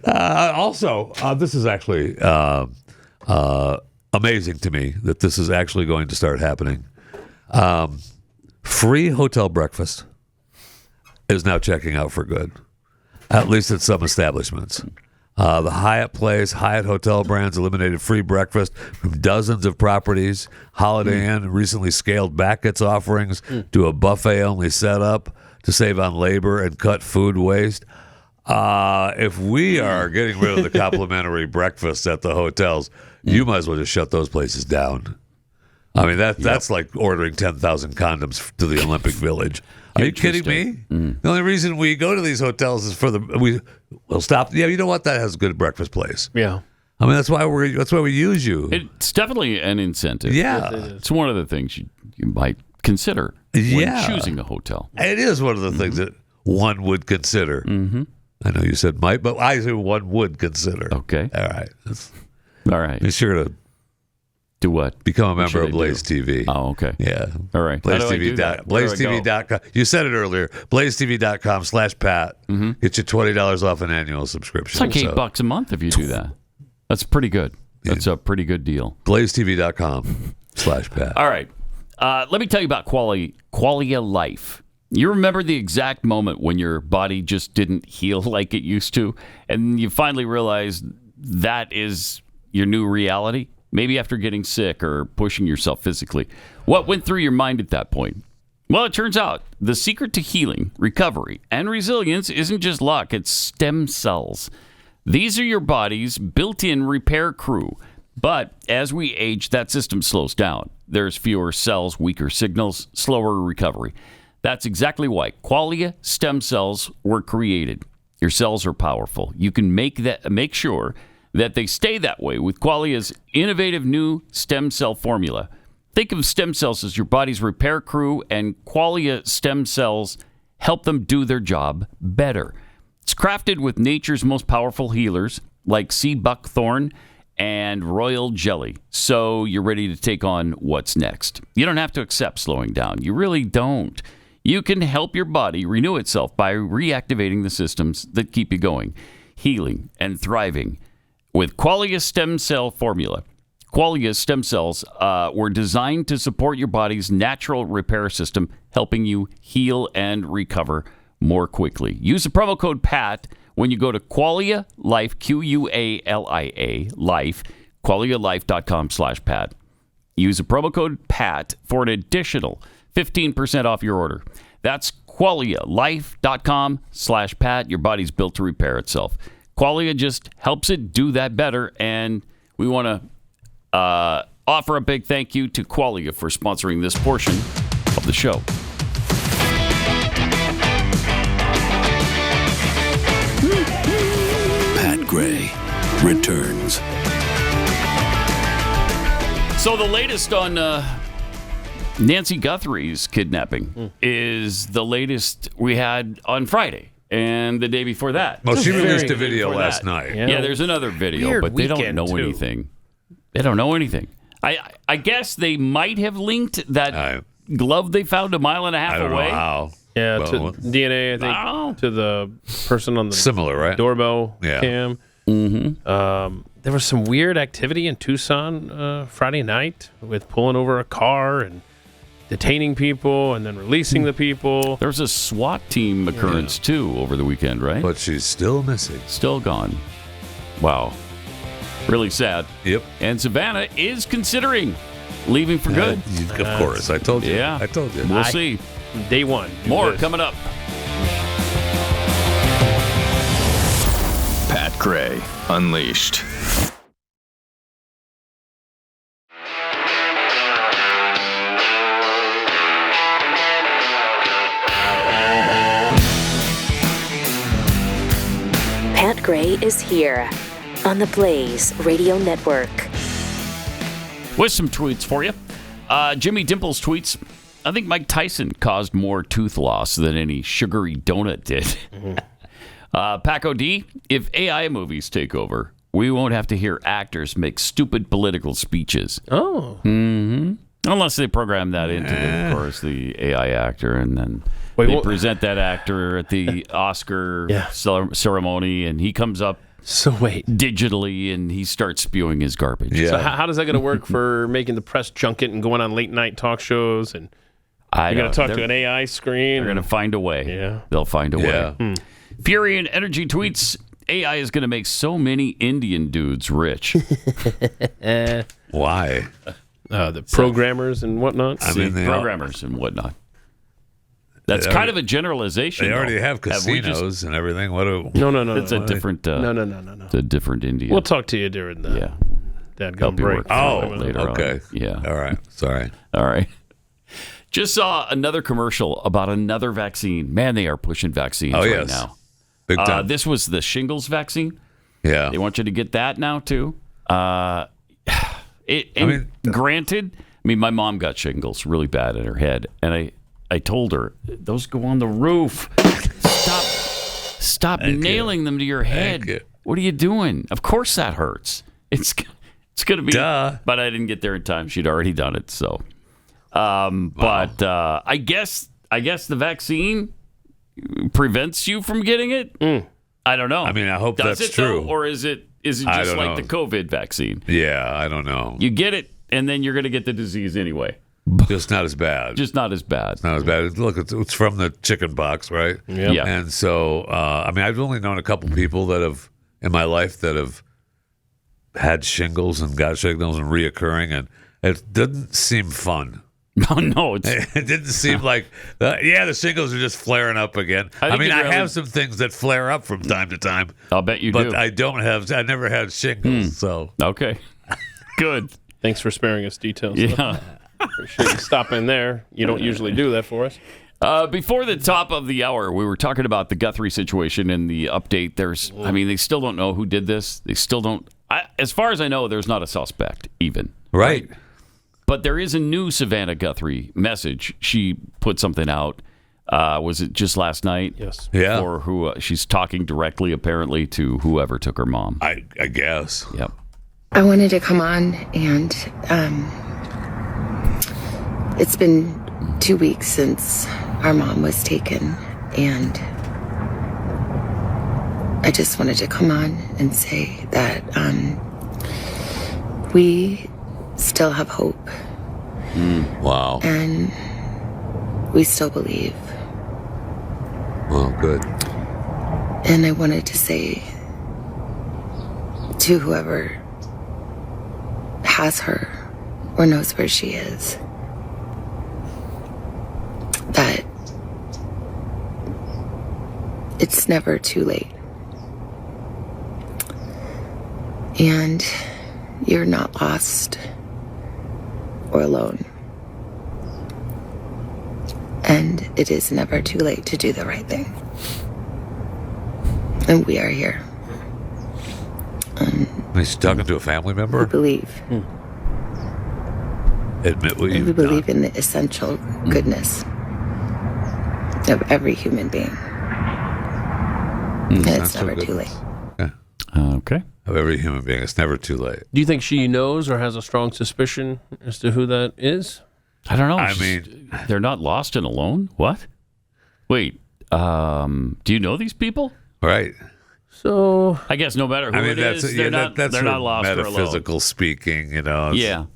Also, this is actually amazing to me that this is actually going to start happening. Free hotel breakfast is now checking out for good, at least at some establishments. The Hyatt Place, Hyatt Hotel brands eliminated free breakfast from dozens of properties. Holiday Inn recently scaled back its offerings to a buffet-only setup to save on labor and cut food waste. If we are getting rid of the complimentary breakfast at the hotels, you might as well just shut those places down. That's like ordering 10,000 condoms to the Olympic Village. Are you kidding me? The only reason we go to these hotels is we'll stop. Yeah, you know what? That has a good breakfast place. Yeah. That's why we use you. It's definitely an incentive. Yeah. It's one of the things you might consider when choosing a hotel. It is one of the things that one would consider. Mm-hmm. I know you said might, but I say one would consider. Okay. All right. All right. Be sure to Do what? Become a member of Blaze TV. Oh, okay. Yeah. All right. BlazeTV.com. You said it earlier. BlazeTV.com/Pat. Get you $20 off an annual subscription. It's like $8 a month if you do that. That's pretty good. That's a pretty good deal. BlazeTV.com/Pat. All right. Let me tell you about quality of life. You remember the exact moment when your body just didn't heal like it used to, and you finally realized that is your new reality? Maybe after getting sick or pushing yourself physically. What went through your mind at that point? Well, it turns out the secret to healing, recovery, and resilience isn't just luck, it's stem cells. These are your body's built-in repair crew. But as we age, that system slows down. There's fewer cells, weaker signals, slower recovery. That's exactly why Qualia stem cells were created. Your cells are powerful. You can make sure that they stay that way with Qualia's innovative new stem cell formula. Think of stem cells as your body's repair crew, and Qualia stem cells help them do their job better. It's crafted with nature's most powerful healers, like sea buckthorn and royal jelly, so you're ready to take on what's next. You don't have to accept slowing down. You really don't. You can help your body renew itself by reactivating the systems that keep you going, healing, and thriving. With Qualia stem cell formula, Qualia stem cells were designed to support your body's natural repair system, helping you heal and recover more quickly. Use the promo code PAT when you go to Qualia Life, Qualia Life, QualiaLife.com/Pat. Use the promo code PAT for an additional 15% off your order. That's QualiaLife.com/Pat. Your body's built to repair itself. Qualia just helps it do that better, and we want to offer a big thank you to Qualia for sponsoring this portion of the show. Pat Gray returns. So the latest on Nancy Guthrie's kidnapping is the latest we had on Friday. And the day before that. Well, she released a video last night. Yeah, there's another video, but they don't know anything. They don't know anything. I guess they might have linked that glove they found a mile and a half away. I don't know how. Yeah, to DNA, I think, to the person on the similar, right? Doorbell cam. Mm-hmm. There was some weird activity in Tucson Friday night with pulling over a car and detaining people and then releasing the people. There was a SWAT team occurrence, too, over the weekend, right? But she's still missing. Still gone. Wow. Really sad. Yep. And Savanah is considering leaving for good. Of course. I told you. Yeah. I told you. We'll see. Day one. More coming up. Pat Gray Unleashed. Pat Gray is here on the Blaze Radio Network. With some tweets for you. Jimmy Dimples tweets, I think Mike Tyson caused more tooth loss than any sugary donut did. Paco D, if AI movies take over, we won't have to hear actors make stupid political speeches. Oh. Mm-hmm. Unless they program that into, of course, the AI actor, and then they present that actor at the Oscar ceremony, and he comes up digitally, and he starts spewing his garbage. Yeah. So how is that going to work for making the press junket and going on late night talk shows? And you're going to talk to an AI screen? They're going to find a way. Yeah. They'll find a way. Fury and Energy tweets, AI is going to make so many Indian dudes rich. Why? The programmers and whatnot. Programmers and whatnot. That's kind of a generalization. They already have casinos and everything. No. It's a different. No. It's a different India. We'll talk to you during the dadgum break. Later okay. on. Yeah. All right. Sorry. All right. Just saw another commercial about another vaccine. Man, they are pushing vaccines right now. Big time. This was the shingles vaccine. Yeah. They want you to get that now too. Granted, my mom got shingles really bad in her head, and I told her, those go on the roof. Stop nailing them to your head. What are you doing? Of course that hurts. It's going to be, Duh. but I didn't get there in time. She'd already done it. So, but I guess the vaccine prevents you from getting it. I don't know. I mean, I hope Does that's it, true. Though, or is it just like the COVID vaccine? Yeah, I don't know. You get it, and then you're going to get the disease anyway. Just not as bad. Just not as bad. It's not as bad. Look, it's from the chicken pox, right? Yep. Yeah. And so, I mean, I've only known a couple people that have, in my life, that have had shingles and got shingles and reoccurring, and it didn't seem fun. No, it didn't seem like, the shingles are just flaring up again. I mean, I have some things that flare up from time to time. I'll bet you do. But I never had shingles, so. Okay. Good. Thanks for sparing us details. Yeah. Appreciate you stopping there. You don't usually do that for us. Before the top of the hour, we were talking about the Guthrie situation and the update. They still don't know who did this. They still don't. As far as I know, there's not a suspect even. Right. But there is a new Savanah Guthrie message. She put something out. Was it just last night? Yes. Yeah. Or who? She's talking directly, apparently, to whoever took her mom. I guess. Yep. I wanted to come on, and it's been 2 weeks since our mom was taken, and I just wanted to come on and say that we still have hope. Wow. And we still believe. Well, good. And I wanted to say to whoever has her or knows where she is that it's never too late. And you're not lost or alone. And it is never too late to do the right thing. And we are here. He's talking to a family member? We believe. Admit what And you've we done. believe in the essential goodness of every human being. And it's Essential never too late. goodness. Okay. Of every human being. It's never too late. Do you think she knows or has a strong suspicion as to who that is? I don't know. I mean, they're not lost and alone? What? Wait. Do you know these people? Right. So I guess no matter who it is, they're not lost or alone. Metaphysical speaking, you know.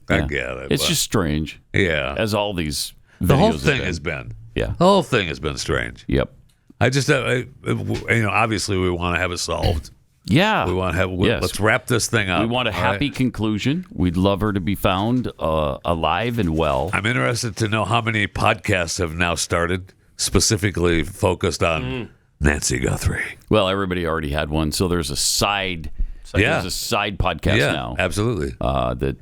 I get it. It's but- just strange. Yeah. As all these The whole videos thing have has been. Yeah. The whole thing has been strange. Yep. I just, obviously we want to have it solved. Yeah. We want to have, Yes. let's wrap this thing up. We want a happy conclusion. We'd love her to be found alive and well. I'm interested to know how many podcasts have now started specifically focused on Nancy Guthrie. Well, everybody already had one, so there's a side there's a side podcast now. Absolutely. That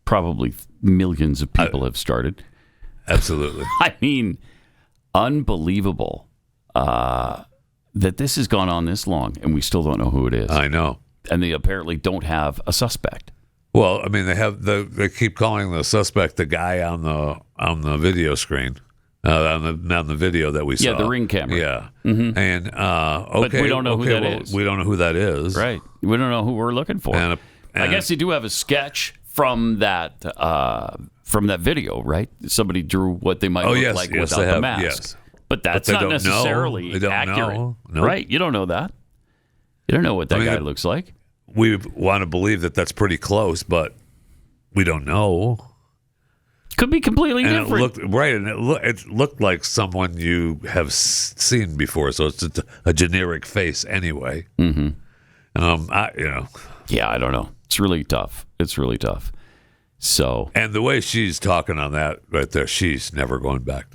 probably millions of people have started. Absolutely. I mean, unbelievable that this has gone on this long and we still don't know who it is. I know. And they apparently don't have a suspect. Well, I mean, they keep calling the suspect the guy on the video screen, on the video that we saw. Yeah, the ring camera. Yeah, Mhm. and But we don't know who that is. We don't know who that is. Right. We don't know who we're looking for. And I guess they do have a sketch from that video, right? Somebody drew what they might look like without the mask. Yes. But that's they not don't know. necessarily They don't accurate. know. Nope. Right? You don't know that. You don't know what that guy looks like. We want to believe that that's pretty close, but we don't know. Could be completely and different. It looked like someone you have seen before, so it's just a generic face anyway. Mm-hmm. Yeah, I don't know. It's really tough. So, and the way she's talking on that right there, she's never going back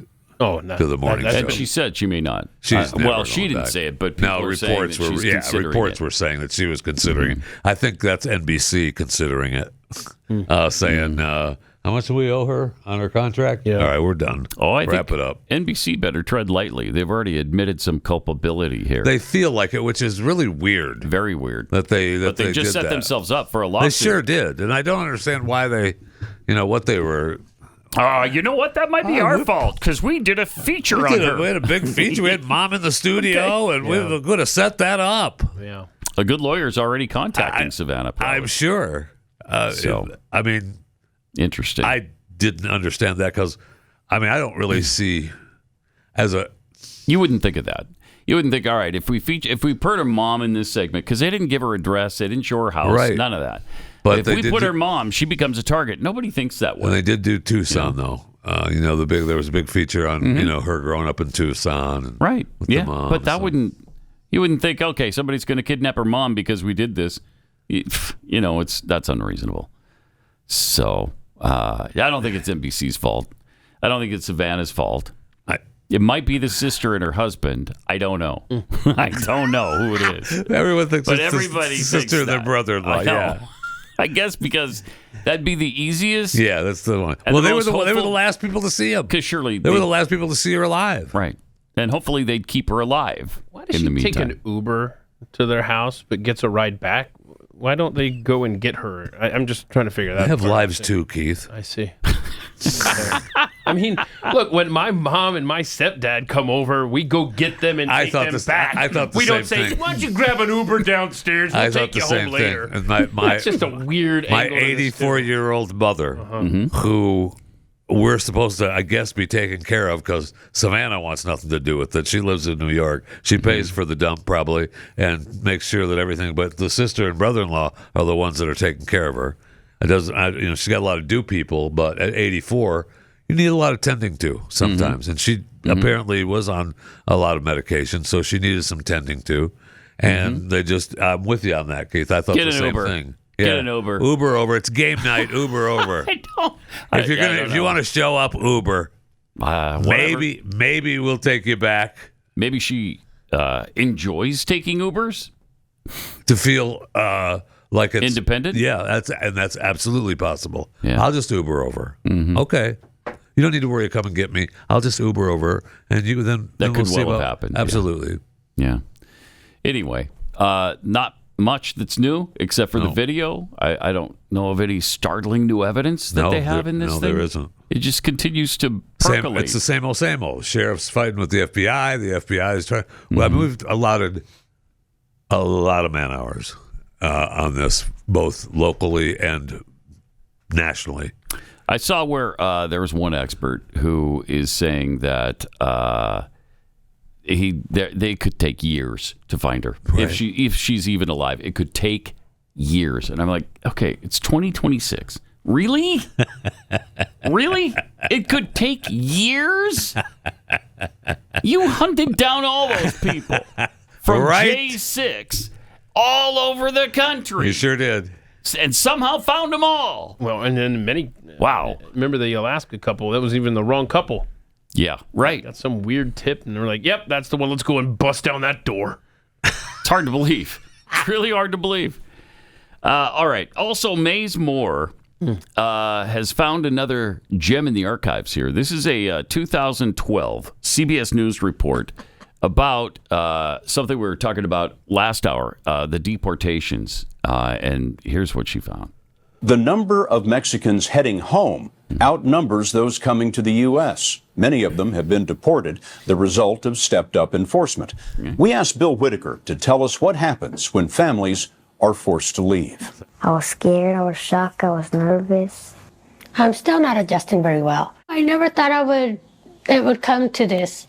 to the morning show. And she said she may not. She's never well, she going didn't back. say it, but people now are reports saying that she's considering reports it. were saying that she was considering it. I think that's NBC considering it, saying how much do we owe her on her contract? Yeah. All right, we're done. I wrap think it up. NBC better tread lightly. They've already admitted some culpability here. They feel like it, which is really weird. Very weird. But they just did set that. themselves up for a lawsuit. They sure did, and I don't understand why they, what they were. You know what? That might be our fault because we did a feature on her. We had a big feature. We had Mom in the studio, and we were going to set that up. Yeah. A good lawyer's already contacting Savanah. I'm sure. I mean, interesting. I didn't understand that because, I mean, I don't really see as a. You wouldn't think of that. You wouldn't think, all right, if we put her mom in this segment, because they didn't give her address, they didn't show her house, Right. none of that. But if we put her mom, she becomes a target. Nobody thinks that way. And they did do Tucson, though. There was a big feature on her growing up in Tucson. And right. With Yeah. the mom, but that you wouldn't think, okay, somebody's going to kidnap her mom because we did this. That's unreasonable. So I don't think it's NBC's fault. I don't think it's Savannah's fault. It might be the sister and her husband. I don't know. I don't know who it is. Everyone thinks but it's everybody the sister and their brother-in-law. Yeah. I guess because that'd be the easiest. Yeah, that's the one. And Well, the they were the last people to see him. Because surely they were the last people to see her alive. Right. And hopefully they'd keep her alive. Why does she take an Uber to their house but gets a ride back? Why don't they go and get her? I'm just trying to figure that out. They have lives too, Keith. I see. I mean, look, when my mom and my stepdad come over, we go get them and take them back. I thought the we same don't say, thing. why don't you grab an Uber downstairs? We'll I take thought you the home same later. thing. And That's just a weird my angle to this, too. 84-year-old mother, who we're supposed to, I guess, be taken care of because Savannah wants nothing to do with it. She lives in New York. She pays for the dump probably and makes sure that everything. But the sister and brother-in-law are the ones that are taking care of her. It doesn't. She's got a lot of do people, but at 84, you need a lot of tending to sometimes. And she apparently was on a lot of medication, so she needed some tending to. And they just, I'm with you on that, Keith. I thought the same Uber. thing. Get an Uber. Uber over. It's game night. Uber over. If you want to show up, Uber. Maybe we'll take you back. Maybe she enjoys taking Ubers to feel like it's independent. Yeah, that's absolutely possible. Yeah. I'll just Uber over. Okay. You don't need to worry. Come and get me. I'll just Uber over, and you then that could we'll see well have about, happened. Absolutely. Yeah. Anyway, not much that's new except for the video. I don't know of any startling new evidence that they have in this thing. No, there isn't. It just continues to percolate. It's the same old. Sheriff's fighting with the FBI. The FBI is trying. Well, I mean, we've allotted a lot of man hours on this, both locally and nationally. I saw where there was one expert who is saying that they could take years to find her. Right. If she's even alive, it could take years. And I'm like, okay, it's 2026. Really? Really? It could take years? You hunted down all those people from J6 all over the country. You sure did. And somehow found them all. Well, and then many. Wow. Remember the Alaska couple? That was even the wrong couple. Yeah, right. Got some weird tip, and they're like, yep, that's the one. Let's go and bust down that door. It's hard to believe. It's really hard to believe. All right. Also, Maze Moore has found another gem in the archives here. This is a 2012 CBS News report about something we were talking about last hour, the deportations. And here's what she found. The number of Mexicans heading home outnumbers those coming to the U.S. Many of them have been deported, the result of stepped-up enforcement. We asked Bill Whitaker to tell us what happens when families are forced to leave. I was scared, I was shocked, I was nervous. I'm still not adjusting very well. I never thought it would come to this,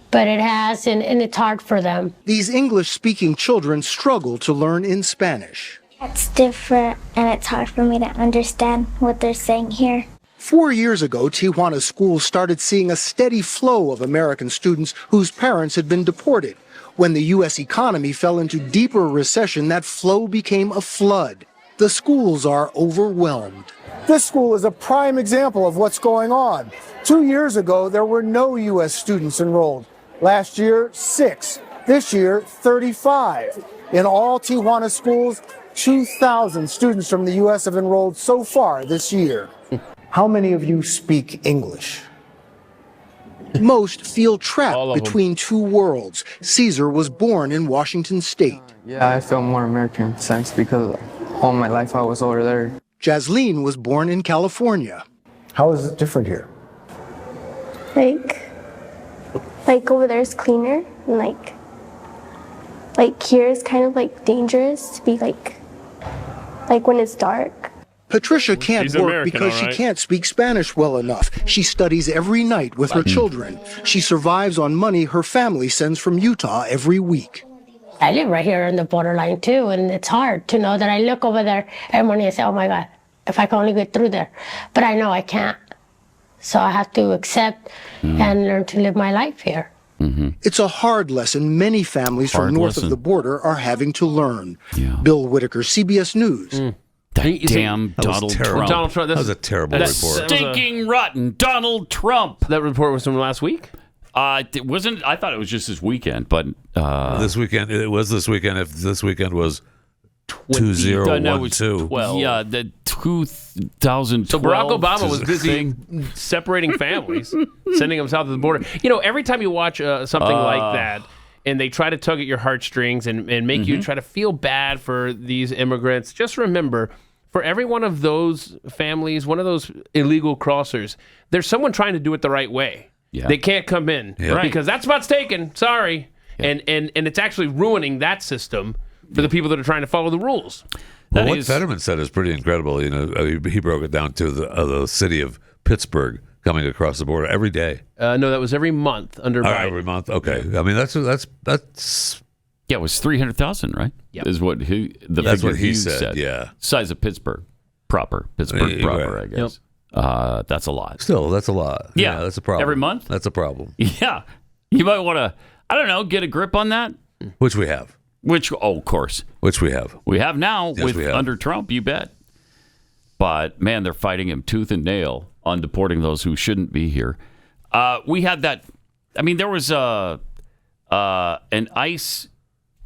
but it has, and it's hard for them. These English-speaking children struggle to learn in Spanish. It's different, and it's hard for me to understand what they're saying here. 4 years ago, Tijuana schools started seeing a steady flow of American students whose parents had been deported. When the U.S. economy fell into deeper recession, that flow became a flood. The schools are overwhelmed. This school is a prime example of what's going on. 2 years ago, there were no U.S. students enrolled. Last year, 6. This year, 35. In all Tijuana schools, 2,000 students from the U.S. have enrolled so far this year. How many of you speak English? Most feel trapped between two worlds. Caesar was born in Washington State. Yeah, I feel more American sense because all my life I was over there. Ghislaine was born in California. How is it different here? Like over there is cleaner, and like here is kind of like dangerous to be like when it's dark. Patricia can't She's work American, because all she right. can't speak Spanish well enough. She studies every night with her children. She survives on money her family sends from Utah every week. I live right here on the borderline too, and it's hard to know that I look over there every morning and say, oh my God, if I can only get through there. But I know I can't. So I have to accept and learn to live my life here. It's a hard lesson many families from north of the border are having to learn. Bill Whitaker, CBS News. That damn Donald Trump. Donald Trump. That was a terrible report. Stinking rotten Donald Trump. That report was from last week? It wasn't. I thought it was just this weekend, but this weekend it was this weekend. If this weekend was 2012, yeah, the 2012. So Barack Obama was busy separating families, sending them south of the border. You know, every time you watch something like that, and they try to tug at your heartstrings and make you try to feel bad for these immigrants, just remember, for every one of those families, one of those illegal crossers, there's someone trying to do it the right way. Yeah. They can't come in because that spot's taken. Sorry. Yeah. And it's actually ruining that system for the people that are trying to follow the rules. Well, what Fetterman said is pretty incredible. You know, he broke it down to the city of Pittsburgh coming across the border every day. No, that was every month under Biden. Every month. Okay. I mean, that's yeah, it was 300,000, right? Yep. Is what that's what he said. Yeah, size of Pittsburgh proper, I guess. Yep. That's a lot. Still, that's a lot. Yeah, that's a problem. Every month? That's a problem. Yeah. You might want to, I don't know, get a grip on that. Which we have. Of course. Which we have. We have now Yes, we have. under Trump, you bet. But, man, they're fighting him tooth and nail on deporting those who shouldn't be here. We had that, I mean, there was an ICE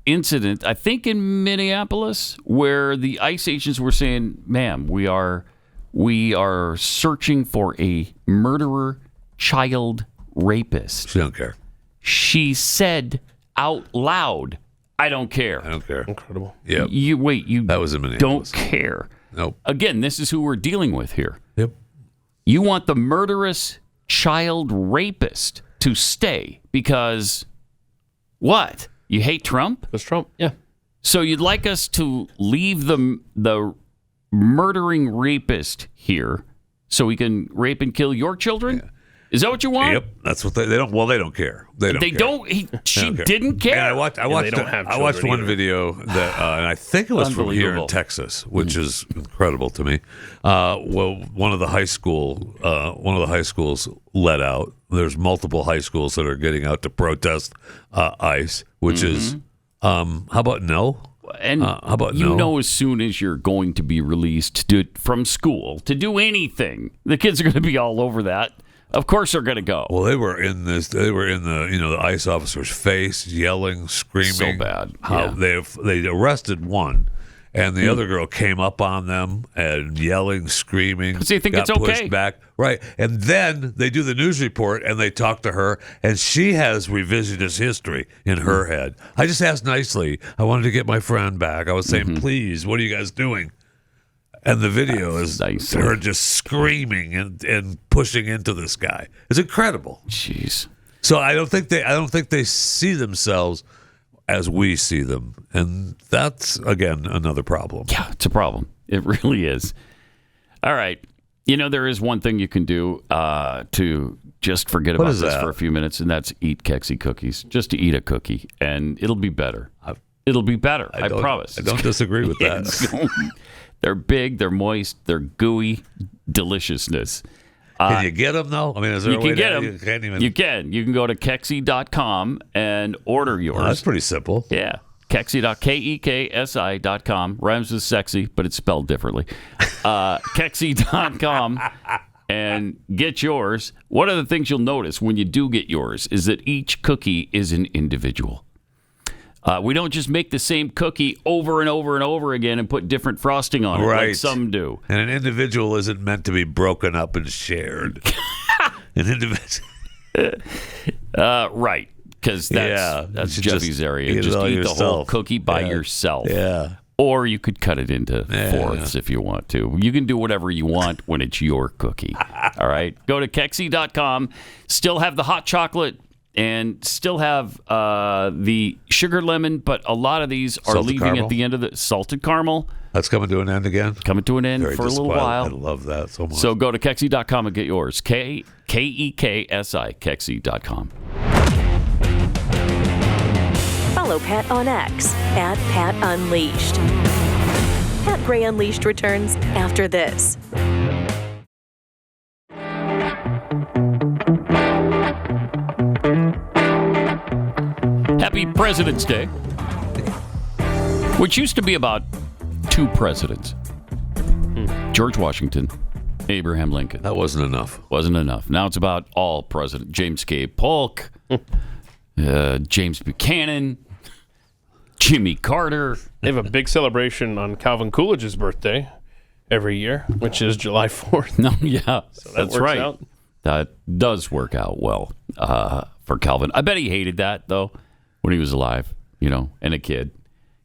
incident, I think in Minneapolis, where the ICE agents were saying, ma'am, we are searching for a murderer, child rapist. She don't care. She said out loud, I don't care. I don't care. Incredible. Yeah. That was in Minneapolis. Don't care. Nope. Again, this is who we're dealing with here. Yep. You want the murderous child rapist to stay because what? You hate Trump? That's Trump. Yeah. So you'd like us to leave the murdering rapist here so he can rape and kill your children? Yeah. Is that what you want? Yep, that's what they don't. Well, they don't care. She didn't care. And I watched one video that, and I think it was from here in Texas, which is incredible to me. Well, one of the high schools let out. There's multiple high schools that are getting out to protest ICE, which is how about no? And how about you no? know, as soon as you're going to be released from school to do anything, the kids are going to be all over that. Of course they're going to go. Well, they were in the the ICE officer's face, yelling, screaming. So bad. How they arrested one, and the other girl came up on them and yelling, screaming. Because they think got it's okay. pushed back. Right. And then they do the news report and they talk to her, and she has revisionist history in her head. I just asked nicely. I wanted to get my friend back. I was saying, please, what are you guys doing? And the video is her just screaming and pushing into this guy. It's incredible. Jeez. So I don't think they see themselves as we see them, and that's again another problem. Yeah, it's a problem. It really is. All right. You know, there is one thing you can do to just forget about this for a few minutes, and that's eat Kexi cookies. Just to eat a cookie, and it'll be better. It'll be better. I promise. I don't disagree with that. They're big, they're moist, they're gooey deliciousness. Can you get them, though? I mean, is there you a way can get to, them. You can't even... You can. You can go to Kexi.com and order yours. Oh, that's pretty simple. Yeah. Kexi.com. Rhymes with sexy, but it's spelled differently. Kexi.com and get yours. One of the things you'll notice when you do get yours is that each cookie is an individual. We don't just make the same cookie over and over and over again and put different frosting on it like some do. And an individual isn't meant to be broken up and shared. An individual. Right. Because that's Jeffy's area. Just eat the whole cookie by yourself. Yeah. Or you could cut it into fourths if you want to. You can do whatever you want when it's your cookie. All right? Go to Kexi.com. Still have the hot chocolate. And still have the sugar lemon, but a lot of these are leaving at the end of the salted caramel. That's coming to an end again? Coming to an end for a little while. I love that so much. So go to Kexi.com and get yours. Keksi, Kexi.com. Follow Pat on X @PatUnleashed. Pat Gray Unleashed returns after this. Happy President's Day, which used to be about 2 presidents. George Washington, Abraham Lincoln. That wasn't enough. Wasn't enough. Now it's about all presidents. James K. Polk, James Buchanan, Jimmy Carter. They have a big celebration on Calvin Coolidge's birthday every year, which is July 4th. No, yeah, so that's right. Out. That does work out well for Calvin. I bet he hated that, though, when he was alive, and a kid,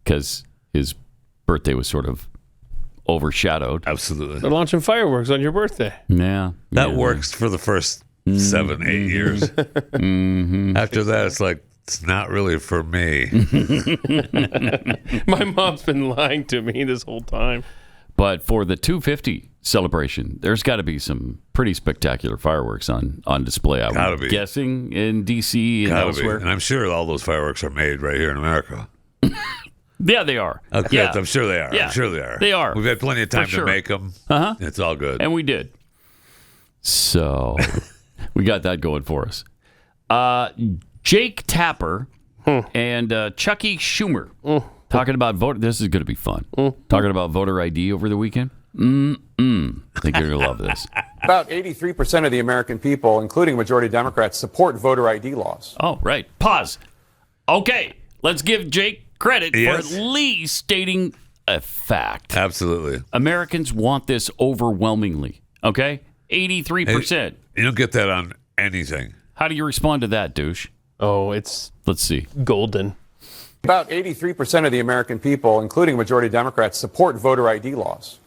because his birthday was sort of overshadowed. Absolutely. They're launching fireworks on your birthday. Yeah. That works for the first 7-8 years. After that, it's like, it's not really for me. My mom's been lying to me this whole time. But for the 250 celebration, there's got to be some pretty spectacular fireworks on display. I'm guessing in D.C. and elsewhere. And I'm sure all those fireworks are made right here in America. Yeah, they are. Okay, yeah. I'm sure they are. Yeah. I'm sure they are. They are. We've had plenty of time to make them. Uh-huh. It's all good. And we did. So we got that going for us. Jake Tapper and Chucky Schumer talking about voter. This is going to be fun. Talking about voter ID over the weekend. I think you're going to love this. About 83% of the American people, including majority Democrats, support voter ID laws. Oh, right. Pause. Okay. Let's give Jake credit for at least stating a fact. Absolutely. Americans want this overwhelmingly. Okay? 83%. Hey, you don't get that on anything. How do you respond to that, douche? Oh, it's... Let's see. Golden. About 83% of the American people, including majority Democrats, support voter ID laws.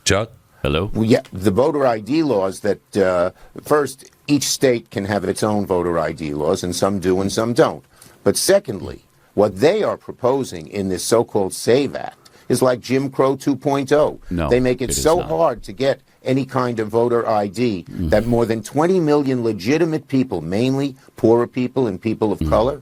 Chuck? Hello? Well, yeah, the voter ID laws that, first, each state can have its own voter ID laws, and some do and some don't. But secondly, what they are proposing in this so-called SAVE Act is like Jim Crow 2.0. No, they make it so hard to get any kind of voter ID that more than 20 million legitimate people, mainly poorer people and people of color,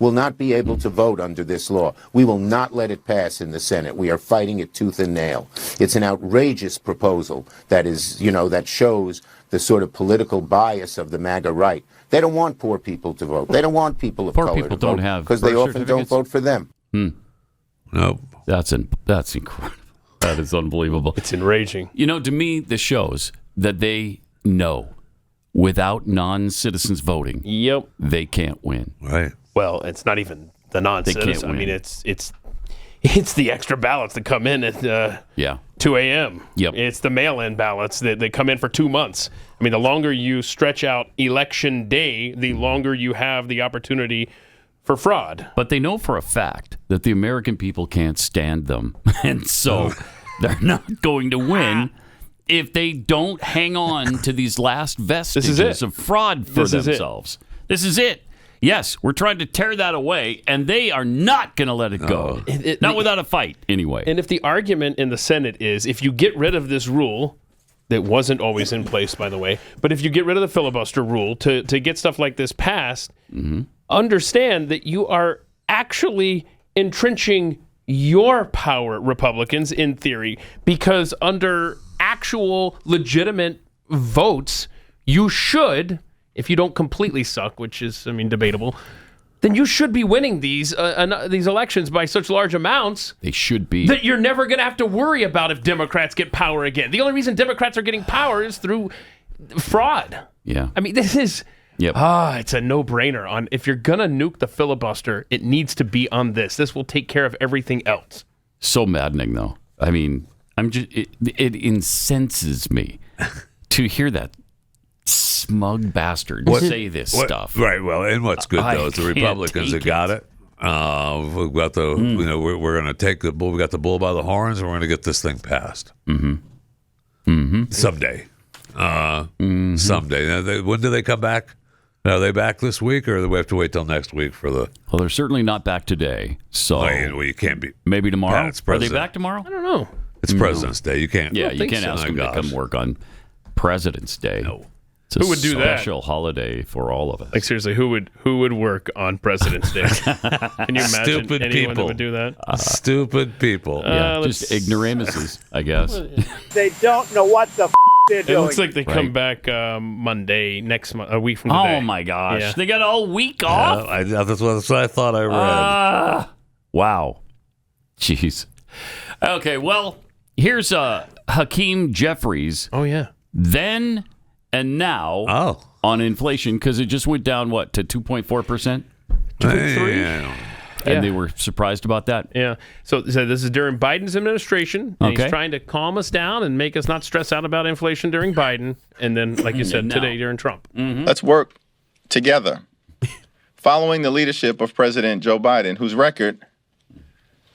will not be able to vote under this law. We will not let it pass in the Senate. We are fighting it tooth and nail. It's an outrageous proposal that is, that shows the sort of political bias of the MAGA right. They don't want poor people to vote. They don't want people of color to vote because they often don't vote for them. No, that's incredible. That is unbelievable. It's enraging. To me, this shows that they know without non-citizens voting, they can't win. Right. Well, it's not even the non-citizens. I mean, it's the extra ballots that come in at 2 a.m. Yep. It's the mail-in ballots that come in for 2 months. I mean, the longer you stretch out election day, the longer you have the opportunity for fraud. But they know for a fact that the American people can't stand them. And so they're not going to win if they don't hang on to these last vestiges of fraud for themselves. This is it. Yes, we're trying to tear that away, and they are not going to let it go. Not without a fight, anyway. And if the argument in the Senate is, if you get rid of this rule, that wasn't always in place, by the way, but if you get rid of the filibuster rule to get stuff like this passed, understand that you are actually entrenching your power, Republicans, in theory, because under actual legitimate votes, you should, if you don't completely suck, which is, debatable, then you should be winning these elections by such large amounts. They should be. That you're never going to have to worry about if Democrats get power again. The only reason Democrats are getting power is through fraud. Yeah. I mean, this is... Yep. It's a no-brainer. If you're going to nuke the filibuster, it needs to be on this. This will take care of everything else. So maddening, though. I mean, it incenses me to hear that smug bastard say this stuff. Right. Well, and what's good though is the Republicans that got it. We've got the we're going to take the bull. We got the bull by the horns, and we're going to get this thing passed. Someday. Someday. Now, when do they come back? Are they back this week, or do we have to wait till next week for the? Well, they're certainly not back today. So well, you can't be. Maybe tomorrow. It's Are they back tomorrow? I don't know. It's President's Day. You can't. Yeah, you can't ask them to come work on President's Day. No. It's a Who would do that? Special holiday for all of us. Like seriously, who would work on President's Day? Can you imagine Stupid anyone people. that would do that? Stupid people. Yeah, just ignoramuses, I guess. They don't know what the they're doing. It looks like they come back Monday next month, a week from today. Oh my gosh, Yeah. they got all week off. That's what I thought I read. Wow. Jeez. Okay, well, here's Hakeem Jeffries. Oh yeah. Then and now on inflation, because it just went down, what, to 2.4%? 2.3? And they were surprised about that? Yeah. So this is during Biden's administration. And Okay. He's trying to calm us down and make us not stress out about inflation during Biden. And then, like you said, now. today during Trump. Let's work together. Following the leadership of President Joe Biden, whose record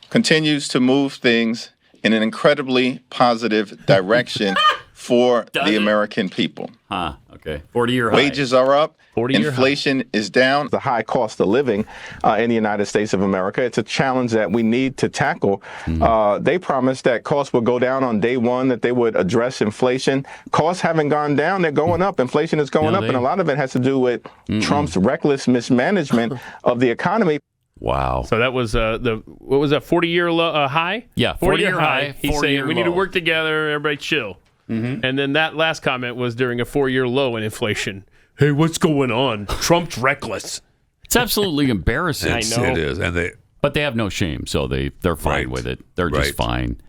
continues to move things in an incredibly positive direction for the American people. Okay. 40-year high. Wages are up. 40-year Inflation is down. The high cost of living in the United States of America. It's a challenge that we need to tackle. They promised that costs would go down on day one, that they would address inflation. Costs haven't gone down. They're going up. Inflation is going up. And a lot of it has to do with Trump's reckless mismanagement of the economy. Wow. So that was what was that, 40-year high? Yeah, 40-year high. He's 40-year saying we need to low. work together, everybody chill. And then that last comment was during a 4-year low in inflation. Hey, what's going on? Trump's reckless. It's absolutely embarrassing. I know. It is, and but they have no shame, so they're fine with it. They're just fine.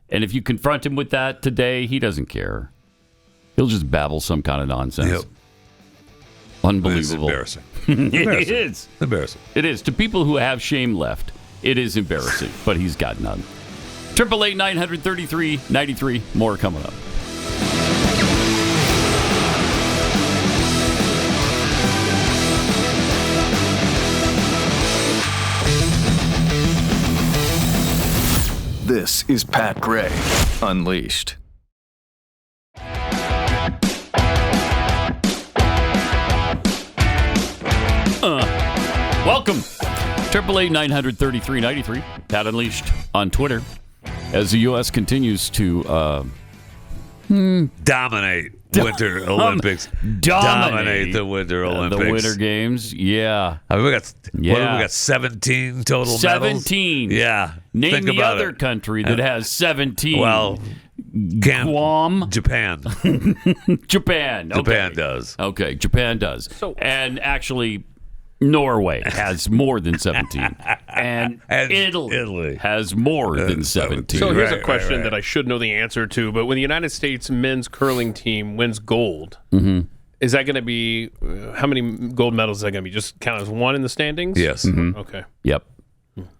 And if you confront him with that today, he doesn't care. He'll just babble some kind of nonsense. Yep. Unbelievable. It's embarrassing. It is. Embarrassing. It is. To people who have shame left, it is embarrassing, but he's got none. 888-933-93. More coming up. This is Pat Gray Unleashed. Welcome. 888-933-93. Pat Unleashed on Twitter. As the U.S. continues to dominate Winter Olympics. Dominate the Winter Olympics. The Winter Games, yeah. I mean, we got 17 total 17. medals? Yeah. Name Think the about other it. country that has 17. Well, Guam. Japan. Japan. Okay. Japan does. Okay, Japan does. And actually, Norway has more than 17. And Italy has more than 17. So here's a question that I should know the answer to, but when the United States men's curling team wins gold, is that going to be, how many gold medals is that going to be? Just count as one in the standings? Yes. Okay. Yep.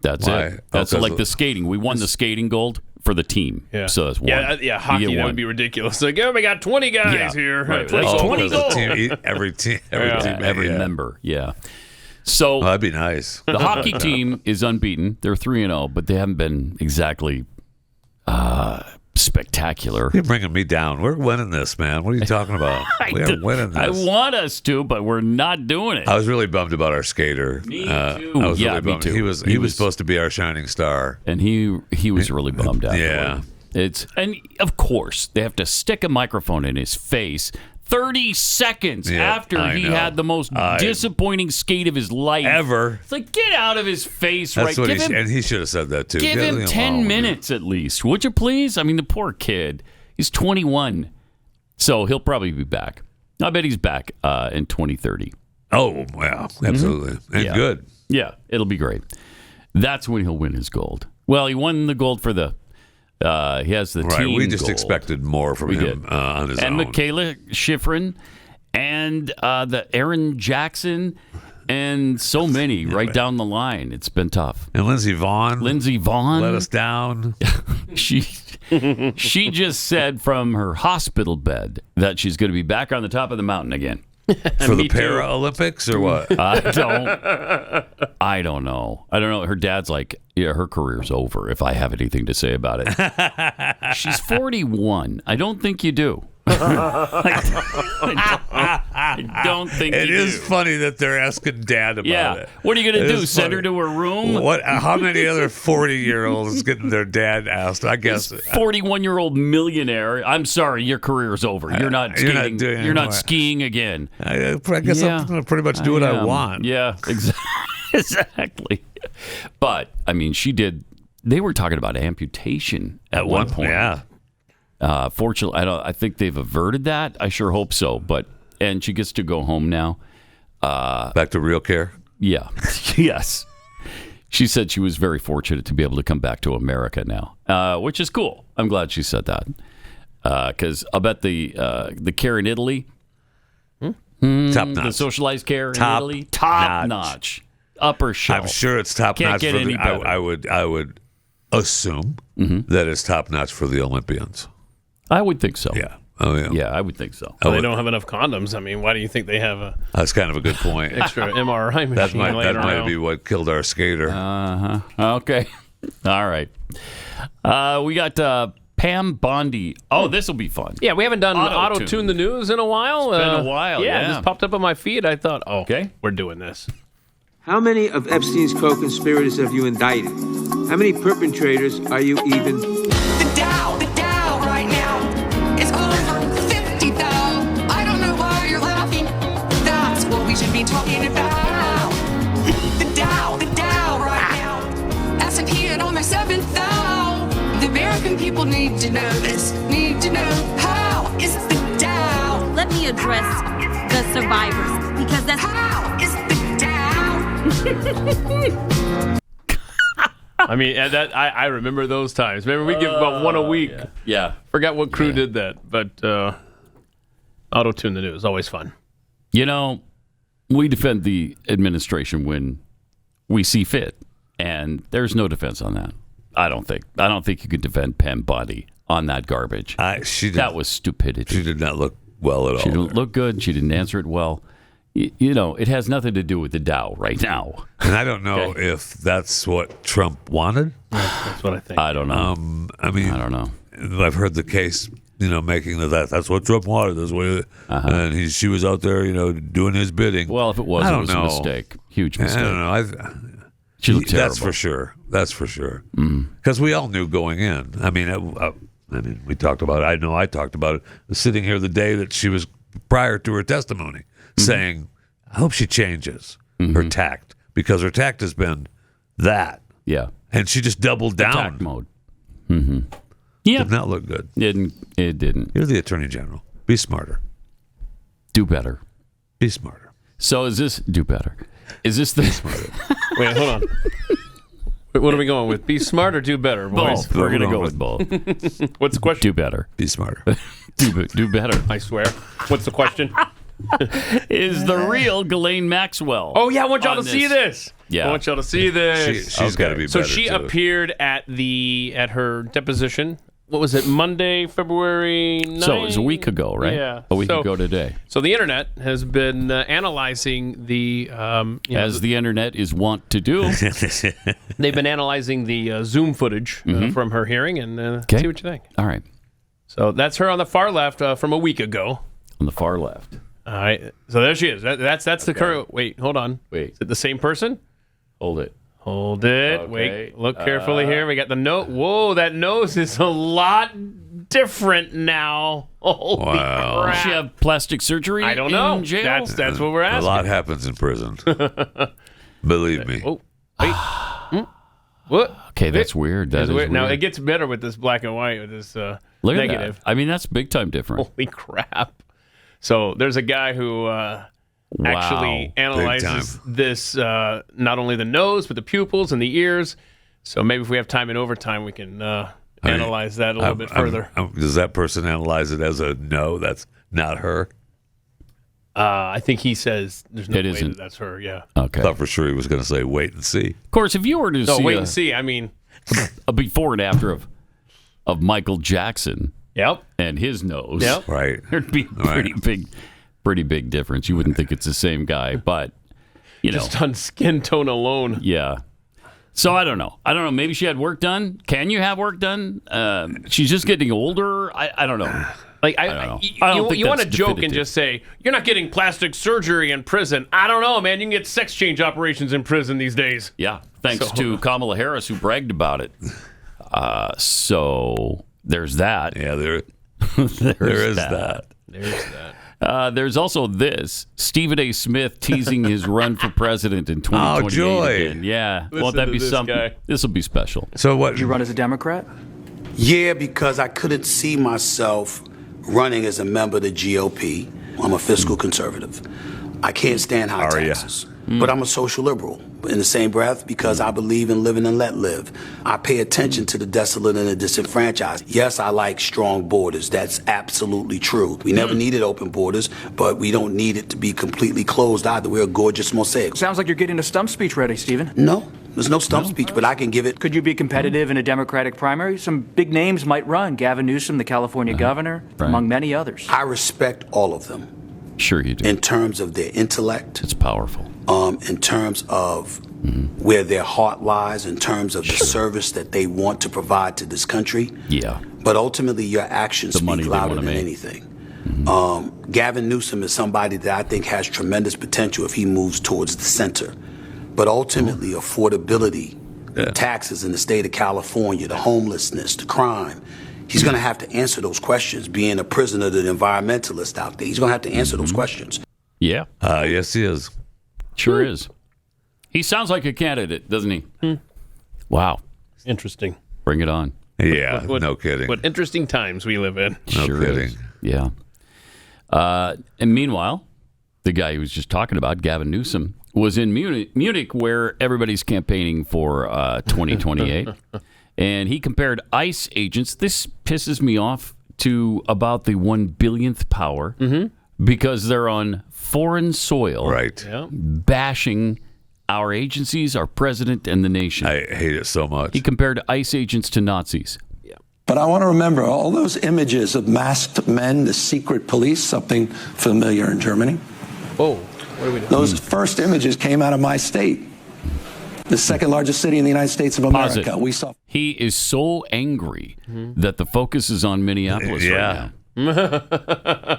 That's Why? it. That's Okay, like so- the skating. We won the skating gold for the team. Yeah. So that's one. Yeah, hockey, You get that one. would be ridiculous. Like, oh, we got 20 guys here. Right. 20 That's gold. 20 gold. Every team. Every member. Yeah. So that'd be nice. The hockey team is unbeaten. They're 3-0, but they haven't been exactly spectacular. You're bringing me down. We're winning this, man. What are you talking about? We are winning this. I want us to, but we're not doing it. I was really bummed about our skater. Me too. I was Yeah, really me bummed. too. He was supposed to be our shining star, and he was really bummed out. Yeah. And of course they have to stick a microphone in his face 30 seconds after I he know. had the most disappointing skate of his life ever. It's like, get out of his face, That's right? what and he should have said that too. Give him 10 minutes at least, would you please? I mean, the poor kid. He's 21, so he'll probably be back. I bet he's back in 2030. Oh, wow. Absolutely. And good. Yeah, it'll be great. That's when he'll win his gold. Well, he won the gold for the he has the Right. team We just gold. and more from him on his and own. Michaela Schifrin and the Aaron Jackson and so many right down the line. It's been tough. And Lindsey Vaughn let us down. She just said from her hospital bed that she's going to be back on the top of the mountain again. For the Paralympics or what? I don't know. Her dad's like, yeah, her career's over if I have anything to say about it. She's 41. I don't think you do. I don't think it you is do. funny that they're asking Dad about it. What are you going It to do? is Send her funny. to her room? What? How many other 40-year-olds getting their dad asked? I guess 41-year-old millionaire. I'm sorry, your career is over. You're not You're skiing. not doing You're not anymore. skiing again. I guess I'm going to pretty much do what I want. Yeah, exactly. But I mean, she did. They were talking about amputation at one point. Yeah. Fortunately, I think they've averted that. I sure hope so. And she gets to go home now. Back to real care. Yeah. Yes. She said she was very fortunate to be able to come back to America now, which is cool. I'm glad she said that because I'll bet the care in Italy, top notch, the socialized care Top in Italy, top notch, upper shelf. I'm sure it's top Can't notch. get any better. I would assume that it's top notch for the Olympians. I would think so. Yeah. Oh yeah. Yeah, I would think so. Well, they don't have enough condoms. I mean, why do you think they have a That's kind of a good point. extra MRI machine? that might be what killed our skater. Okay. All right. We got Pam Bondi. Oh, this will be fun. Yeah, we haven't done Auto-tune. auto-tune the news in a while. It's been a while, yeah. This popped up on my feed. I thought, okay, we're doing this. How many of Epstein's co-conspirators have you indicted? How many perpetrators are you even? The Dow right now is over 50,000. I don't know why you're laughing. That's what we should be talking about. The Dow right now. S&P at almost 7,000. The American people need to know this. Need to know how is the Dow. Let me address the survivors because that's how is the I mean, and that I remember those times. Remember, we give about one a week. Yeah. Forgot what crew did that, but auto-tune the news, always fun. You know, we defend the administration when we see fit, and there's no defense on that. I don't think you can defend Pam Bondi on that garbage. That was stupidity. She did not look well at all. She didn't look good. She didn't answer it well. You know, it has nothing to do with the Dow right now. And I don't know if that's what Trump wanted. That's what I think. I don't know. I mean, I don't know. I've heard the case, making that's what Trump wanted. That's what, and she was out there, doing his bidding. Well, if it was, it was a mistake. Huge mistake. I don't know. She looked terrible. That's for sure. Because we all knew going in. I mean, we talked about it. I know I talked about it. Sitting here the day that she was prior to her testimony, saying, I hope she changes her tact, because her tact has been that. Yeah. And she just doubled down. Attack mode. Mm-hmm. Yeah. Did not look good. It didn't. You're the Attorney General. Be smarter. Do better. Be smarter. So is this, do better. Is this the... Be smarter. Wait, hold on. What are we going with? Be smart or do better, boys? Both. We're going to go with both. What's the question? Do better. Be smarter. do better. I swear. What's the question? Is the real Ghislaine Maxwell? Oh yeah, I want y'all to see this. Yeah, I want y'all to see this. She's got to be so better. she too. appeared at her deposition. What was it? Monday, February 9th? So it was a week ago, right? Yeah, a week ago today. So the internet has been analyzing the as the internet is wont to do. They've been analyzing the Zoom footage from her hearing and see what you think. All right. So that's her on the far left from a week ago. On the far left. All right. So there she is. That's the current. Wait, hold on. Wait. Is it the same person? Hold it. Hold it. Okay. Wait. Look carefully here. We got the nose. Whoa, that nose is a lot different now. Holy crap. Does she have plastic surgery? I don't know. In jail? That's what we're asking. A lot happens in prison. Believe me. Oh, wait. What? Okay, that's weird. That is weird. Now it gets better with this black and white, with this Look negative. At that. I mean, that's big time different. Holy crap. So there's a guy who actually analyzes this, not only the nose, but the pupils and the ears. So maybe if we have time in overtime, we can analyze that a little bit further. Does that person analyze it as a no, that's not her? I think he says there's no It way isn't. that's her, yeah. Okay. I thought for sure he was going to say wait and see. Of course, if you were to see wait and see, I mean... a before and after of Michael Jackson and his nose, right, there'd be a pretty big difference. You wouldn't think it's the same guy, but just on skin tone alone. Yeah. So I don't know. Maybe she had work done. Can you have work done? She's just getting older. I don't know. Like I don't know. you want to that's joke and definitive. just say you're not getting plastic surgery in prison. I don't know, man. You can get sex change operations in prison these days. Yeah, thanks to Kamala Harris, who bragged about it. So there's that. Yeah, there is that. There's that. There's also this. Stephen A. Smith teasing his run for president in 2028. Oh, joy. Again. Yeah. Listen Won't that to be this something? guy. This will be special. So what? Did you run as a Democrat? Yeah, because I couldn't see myself running as a member of the GOP. I'm a fiscal conservative. I can't stand high taxes. But I'm a social liberal in the same breath because I believe in living and let live. I pay attention to the desolate and the disenfranchised. Yes, I like strong borders. That's absolutely true. We never needed open borders, but we don't need it to be completely closed either. We're a gorgeous mosaic. Sounds like you're getting a stump speech ready, Stephen. No, there's no stump speech, but I can give it. Could you be competitive in a Democratic primary? Some big names might run. Gavin Newsom, the California governor, among many others. I respect all of them. Sure you do. In terms of their intellect. It's powerful. In terms of where their heart lies, in terms of the service that they want to provide to this country. Yeah. But ultimately, your actions speak louder than make. anything. Gavin Newsom is somebody that I think has tremendous potential if he moves towards the center. But ultimately, affordability, taxes in the state of California, the homelessness, the crime, he's going to have to answer those questions, being a prisoner to the environmentalist out there. He's going to have to answer those questions. Yeah. Yes, he is. Sure is. He sounds like a candidate, doesn't he? Wow. Interesting. Bring it on. Yeah, no kidding. What interesting times we live in. No kidding. Is. Yeah. And meanwhile, the guy who was just talking about, Gavin Newsom, was in Munich where everybody's campaigning for 2028. And he compared ICE agents. This pisses me off to about the 1 billionth power because they're on foreign soil, bashing our agencies, our president, and the nation. I hate it so much. He compared ICE agents to Nazis. But I want to remember all those images of masked men, the secret police, something familiar in Germany. Oh, what are we doing? Those first images came out of my state, the second largest city in the United States of America. We saw. He is so angry that the focus is on Minneapolis right now.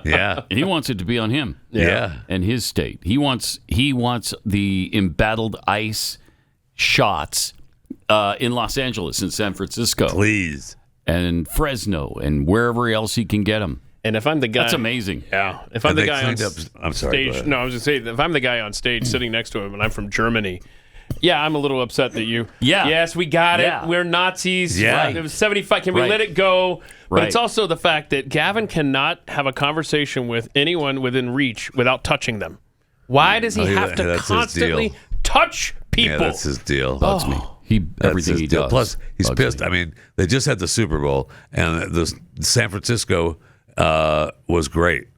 Yeah. And he wants it to be on him. Yeah. And his state. He wants the embattled ICE shots in Los Angeles and San Francisco. Please. And Fresno and wherever else he can get them. And if I'm the guy, that's amazing. Yeah. If I'm the guy on I'm sorry, stage, no, I was just saying, if I'm the guy on stage sitting next to him and I'm from Germany, yeah, I'm a little upset that you. Yeah. Yes, we got it. Yeah. We're Nazis. Yeah. Right. It was 75. Can we let it go? But it's also the fact that Gavin cannot have a conversation with anyone within reach without touching them. Why does he have to constantly touch people? Yeah, that's his deal. Bugs me. Everything he does. Plus, he's bugs pissed. me. I mean, they just had the Super Bowl, and the San Francisco was great.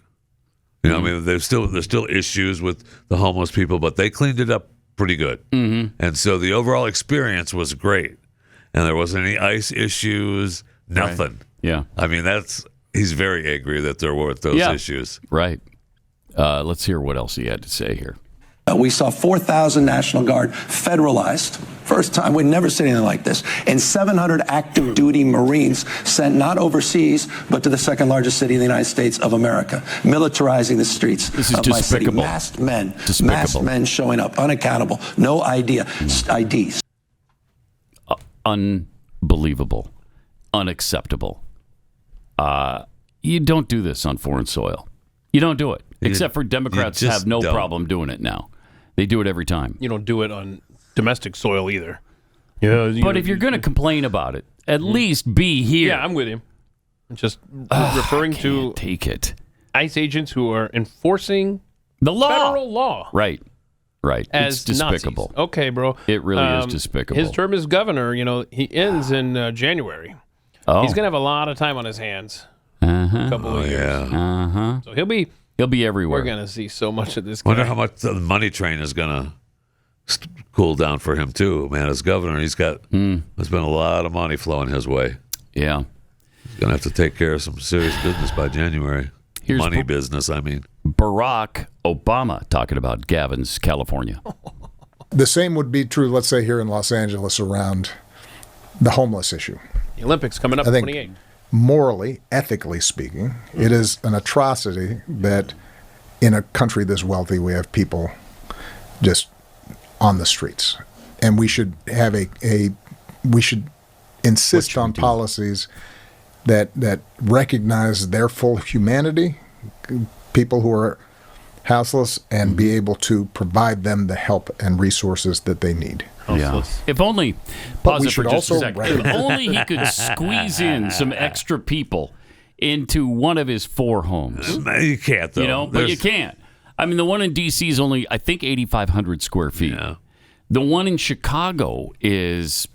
You know, I mean, there's still issues with the homeless people, but they cleaned it up pretty good. And so the overall experience was great, and there wasn't any ICE issues. Nothing. Right. Yeah. I mean, he's very angry that there were those issues. Right. Let's hear what else he had to say here. We saw 4,000 National Guard federalized. First time, we'd never seen anything like this. And 700 active duty Marines sent not overseas, but to the second largest city in the United States of America, militarizing the streets of my city. Masked men showing up, unaccountable, no IDs. Unbelievable. Unacceptable. You don't do this on foreign soil. You don't do it. Except for Democrats have no problem doing it now. They do it every time. You don't do it on domestic soil either. Yeah, but if you're going to complain about it, at least be here. Yeah, I'm with you. Just referring to ICE agents who are enforcing the law, federal law. Right. As it's despicable. Nazis. Okay, bro. It really is despicable. His term as governor, he ends in January. Oh. He's going to have a lot of time on his hands. A couple of years. Yeah. So he'll be everywhere. We're going to see so much of this guy. Wonder how much the money train is going to cool down for him too, man. As governor, there's been a lot of money flowing his way. Yeah. He's going to have to take care of some serious business by January. Money business, I mean. Barack Obama talking about Gavin's California. The same would be true, let's say, here in Los Angeles around the homeless issue. The Olympics coming up in 28. morally, ethically speaking, it is an atrocity that in a country this wealthy we have people just on the streets. And we should have we should insist on policies that recognize their full humanity, people who are houseless, and be able to provide them the help and resources that they need. Yeah. If only, pause it for just a second. If only he could squeeze in some extra people into one of his 4 homes. You can't, though. But you can't. I mean, the one in D.C. is only, I think, 8,500 square feet. Yeah. The one in Chicago is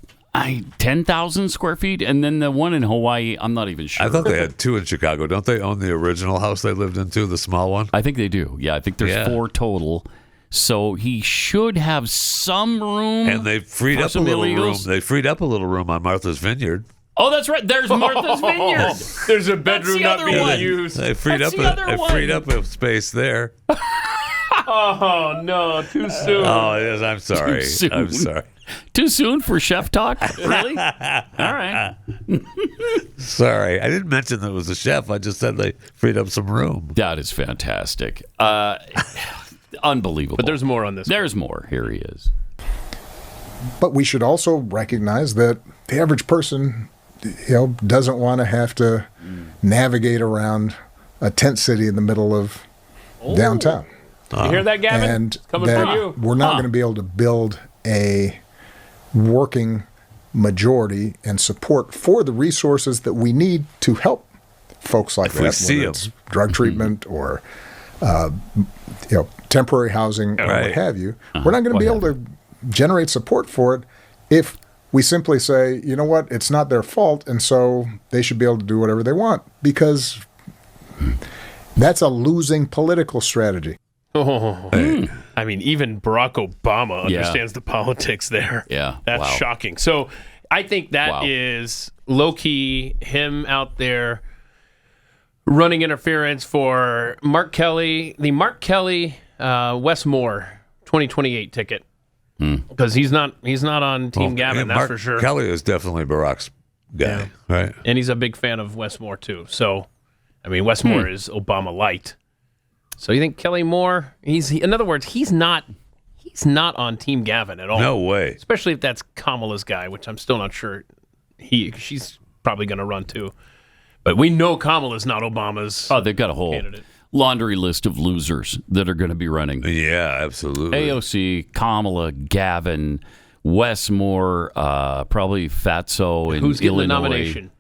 10,000 square feet, and then the one in Hawaii, I'm not even sure. I thought they had 2 in Chicago. Don't they own the original house they lived in too, the small one? I think they do. Yeah, I think there's 4 total. So he should have some room. And they freed up a little room. They freed up a little room on Martha's Vineyard. Oh, that's right. There's Martha's Vineyard. There's a bedroom not being used. They freed up a space there. Oh no, too soon. Oh, yes, I'm sorry. I'm sorry. Too soon for chef talk? Really? All right. Sorry. I didn't mention that it was a chef. I just said they freed up some room. That is fantastic. Unbelievable. But there's more on this. There's more. Here he is. But we should also recognize that the average person, doesn't want to have to navigate around a tent city in the middle of downtown. You hear that, Gavin? And it's coming for you. We're not going to be able to build a working majority and support for the resources that we need to help folks like that. We see whether it's drug treatment or temporary housing or what have you. We're not going to be able to generate support for it if we simply say, you know what, it's not their fault, and so they should be able to do whatever they want, because that's a losing political strategy. I mean, even Barack Obama understands the politics there. Yeah. That's shocking. So I think that is low-key him out there running interference for Mark Kelly, the Mark Kelly Wes Moore 2028 ticket. Because he's not on Team Gavin, that's Mark for sure. Kelly is definitely Barack's guy, right? And he's a big fan of Wes Moore, too. So, I mean, Wes Moore is Obama light. So you think Kelly Moore, in other words, he's not on Team Gavin at all. No way. Especially if that's Kamala's guy, which I'm still not sure she's probably going to run too. But we know Kamala's not Obama's they've got a whole candidate. Laundry list of losers that are going to be running. Yeah, absolutely. AOC, Kamala, Gavin, Wes Moore, probably Fatso in Who's getting Illinois. the nomination?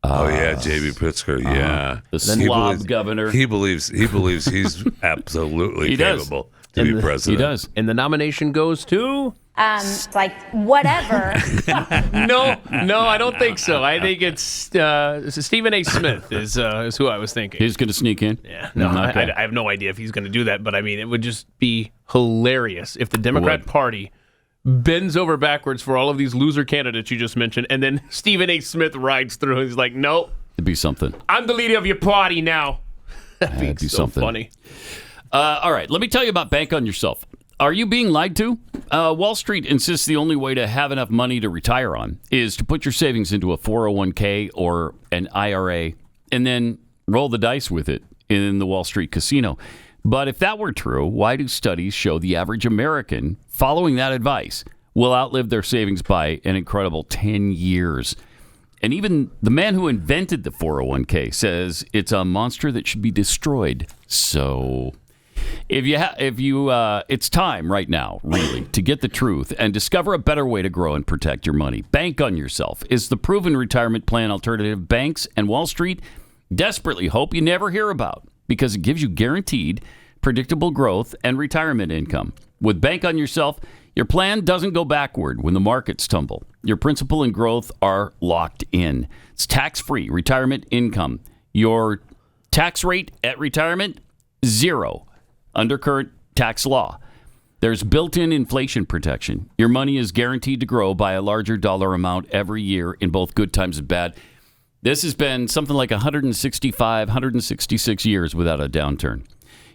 J.B. Pritzker, the slob governor. He believes he's absolutely capable to be president. He does. And the nomination goes to? Like, whatever. No, I don't think so. I think it's Stephen A. Smith is who I was thinking. He's going to sneak in? Yeah. No, I have no idea if he's going to do that, but I mean, it would just be hilarious if the Democrat Party bends over backwards for all of these loser candidates you just mentioned, and then Stephen A. Smith rides through and he's like, nope. It'd be something. I'm the leader of your party now. That'd be so something. Funny. All right, let me tell you about Bank on Yourself. Are you being lied to? Wall Street insists the only way to have enough money to retire on is to put your savings into a 401k or an IRA and then roll the dice with it in the Wall Street casino. But if that were true, why do studies show the average American following that advice will outlive their savings by an incredible 10 years? And even the man who invented the 401k says it's a monster that should be destroyed. So it's time right now, really, to get the truth and discover a better way to grow and protect your money. Bank on Yourself is the proven retirement plan alternative banks and Wall Street desperately hope you never hear about, because it gives you guaranteed, predictable growth and retirement income. With Bank on Yourself, your plan doesn't go backward when the markets tumble. Your principal and growth are locked in. It's tax-free retirement income. Your tax rate at retirement, 0 under current tax law. There's built-in inflation protection. Your money is guaranteed to grow by a larger dollar amount every year in both good times and bad. This has been something like 166 years without a downturn.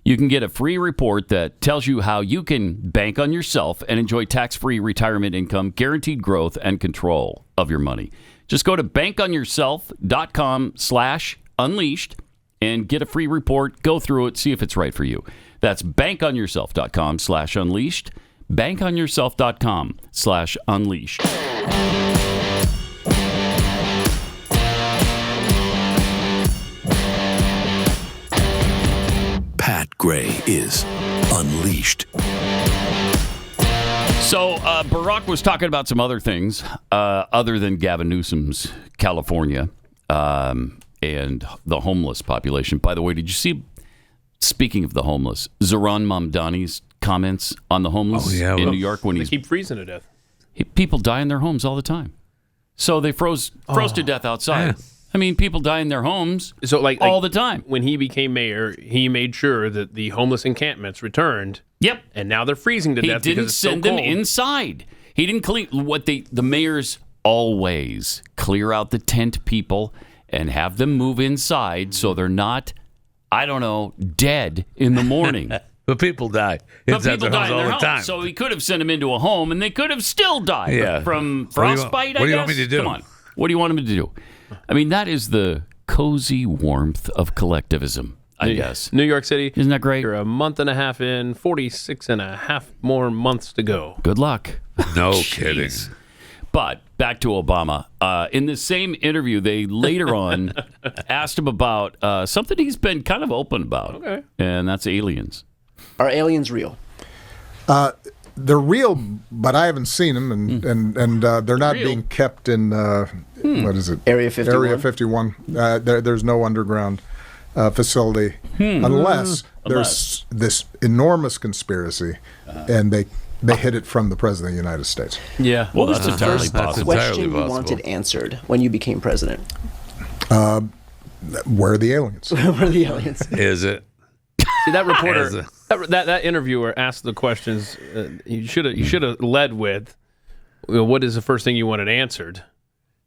You can get a free report that tells you how you can bank on yourself and enjoy tax-free retirement income, guaranteed growth, and control of your money. Just go to bankonyourself.com/unleashed and get a free report. Go through it, see if it's right for you. That's bankonyourself.com/unleashed. Bankonyourself.com/unleashed. Pat Gray is Unleashed. So Barack was talking about some other things other than Gavin Newsom's California and the homeless population. By the way, did you see, speaking of the homeless, Zohran Mamdani's comments on the homeless in New York when they keep freezing to death? People die in their homes all the time. So they froze to death outside. Yeah. I mean, people die in their homes all the time. When he became mayor, he made sure that the homeless encampments returned. Yep. And now they're freezing to death. He didn't send them inside. He didn't clean the mayors always clear out the tent people and have them move inside so they're not, I don't know, dead in the morning. But people die inside their homes all the time. So he could have sent them into a home and they could have still died from frostbite, What do you want me to do? Come on. What do you want him to do? I mean, that is the cozy warmth of collectivism, I guess. New York City. Isn't that great? You're a month and a half in, 46 and a half more months to go. Good luck. No kidding. But back to Obama. In the same interview, they later on asked him about something he's been kind of open about. Okay. And that's aliens. Are aliens real? They're real, but I haven't seen them, and they're not being kept in what is it? Area 51. Area 51. There's no underground facility unless there's this enormous conspiracy, and they hid it from the president of the United States. Yeah, What was the entirely first possible. question you wanted answered when you became president? Where are the aliens? Where are the aliens? Is it? See, that reporter, that interviewer asked the questions. You should have led with, "What is the first thing you wanted answered?"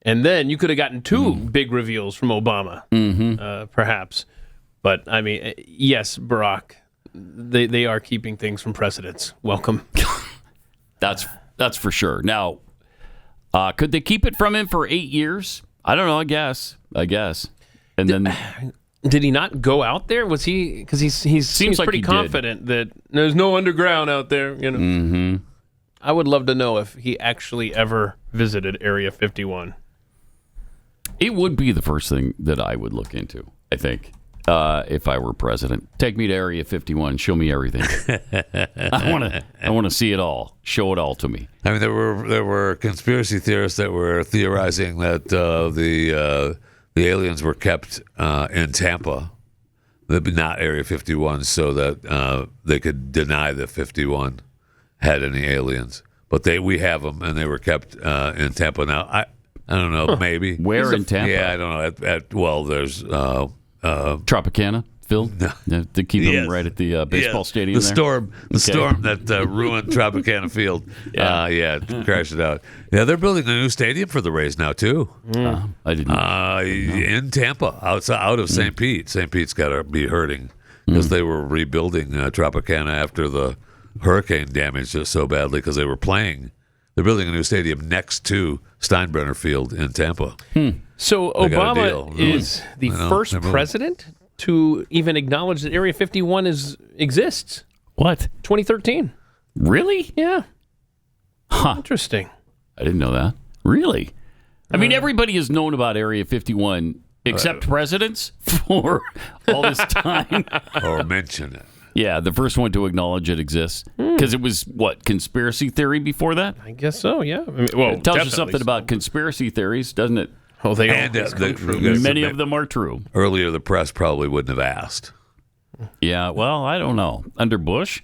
And then you could have gotten two big reveals from Obama, perhaps. But I mean, yes, Barack, they are keeping things from presidents. Welcome. That's for sure. Now, could they keep it from him for 8 years? I don't know. I guess. And then. Did he not go out there? Was he? Because he seems like pretty confident that there's no underground out there. You know. Mm-hmm. I would love to know if he actually ever visited Area 51. It would be the first thing that I would look into, I think, if I were president. Take me to Area 51. Show me everything. I want to see it all. Show it all to me. I mean, there were conspiracy theorists that were theorizing that the aliens were kept in Tampa, not Area 51, so that they could deny that 51 had any aliens. But we have them, and they were kept in Tampa. Now, I don't know, maybe. Where in Tampa? Yeah, I don't know. Well, there's Tropicana field? No. To keep them right at the baseball stadium the there? Storm that ruined Tropicana Field. Crashed it out. Yeah, they're building a new stadium for the Rays now, too. I didn't know. In Tampa, out of St. Pete. St. Pete's got to be hurting because they were rebuilding Tropicana after the hurricane damaged it so badly because they were playing. They're building a new stadium next to Steinbrenner Field in Tampa. So Obama is the first president to even acknowledge that Area 51 exists. What? 2013. Really? Yeah. Huh. Interesting. I didn't know that. Really? I mean, everybody has known about Area 51 except presidents for all this time. Or mention it. Yeah, the first one to acknowledge it exists. Because it was, conspiracy theory before that? I guess so, yeah. I mean, it tells you something about conspiracy theories, doesn't it? Oh, they and many of them are true. Earlier, the press probably wouldn't have asked. Yeah, well, I don't know. Under Bush,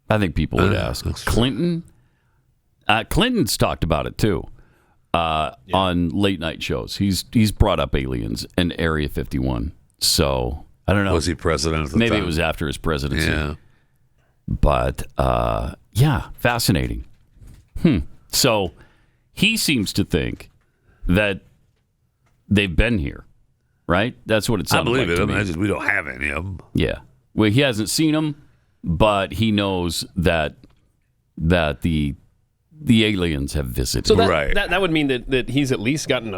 I think people would ask. Clinton, Clinton's talked about it too on late night shows. He's brought up aliens and Area 51. So I don't know. Was he president at the time? Maybe it was after his presidency. Yeah. But fascinating. So he seems to think that they've been here, right? That's what it sounds like. I believe to it. me. I mean, we don't have any of them. Yeah. Well, he hasn't seen them, but he knows that the the aliens have visited. So that would mean that he's at least gotten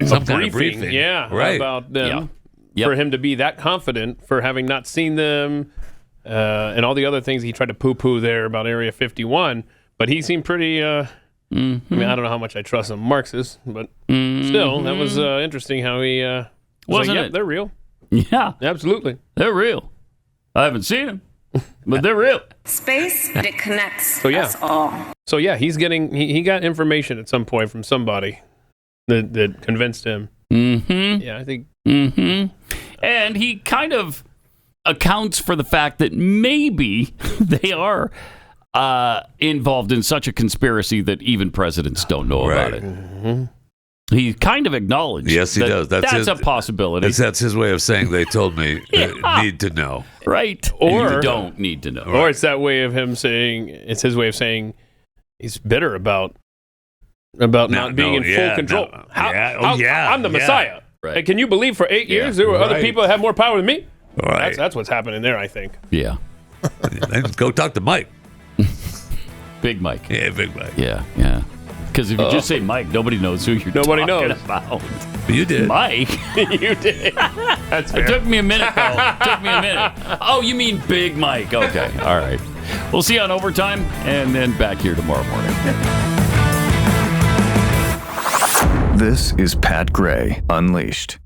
some kind of briefing. Yeah, right. about them. Yep. For him to be that confident, for having not seen them, and all the other things he tried to poo-poo there about Area 51, but he seemed pretty. I mean, I don't know how much I trust him, Marxist, but still, that was interesting how he was Wasn't like, it? They're real. Yeah, absolutely, they're real. I haven't seen them, but they're real. Space, but it connects So, yeah. us all. So yeah, he's getting he got information at some point from somebody that convinced him. Mm-hmm. Yeah, I think. Mm-hmm. And he kind of accounts for the fact that maybe they are involved in such a conspiracy that even presidents don't know about it. Mm-hmm. He kind of acknowledged. Yes, he does. That's a possibility. That's his way of saying they told me need to know. Right. Or you don't need to know. Or it's that way of him saying. It's his way of saying he's bitter about not being in full control. I'm the Messiah. Right. Hey, can you believe for 8 years there were other people that have more power than me? Right. That's what's happening there, I think. Yeah. Go talk to Mike. Big Mike. Yeah, Big Mike. Yeah. Because if you just say Mike, nobody knows who you're Nobody talking knows. about. You did. Mike? You did. That's fair. It took me a minute, though. Oh, you mean Big Mike. Okay. All right. We'll see you on Overtime and then back here tomorrow morning. This is Pat Gray Unleashed.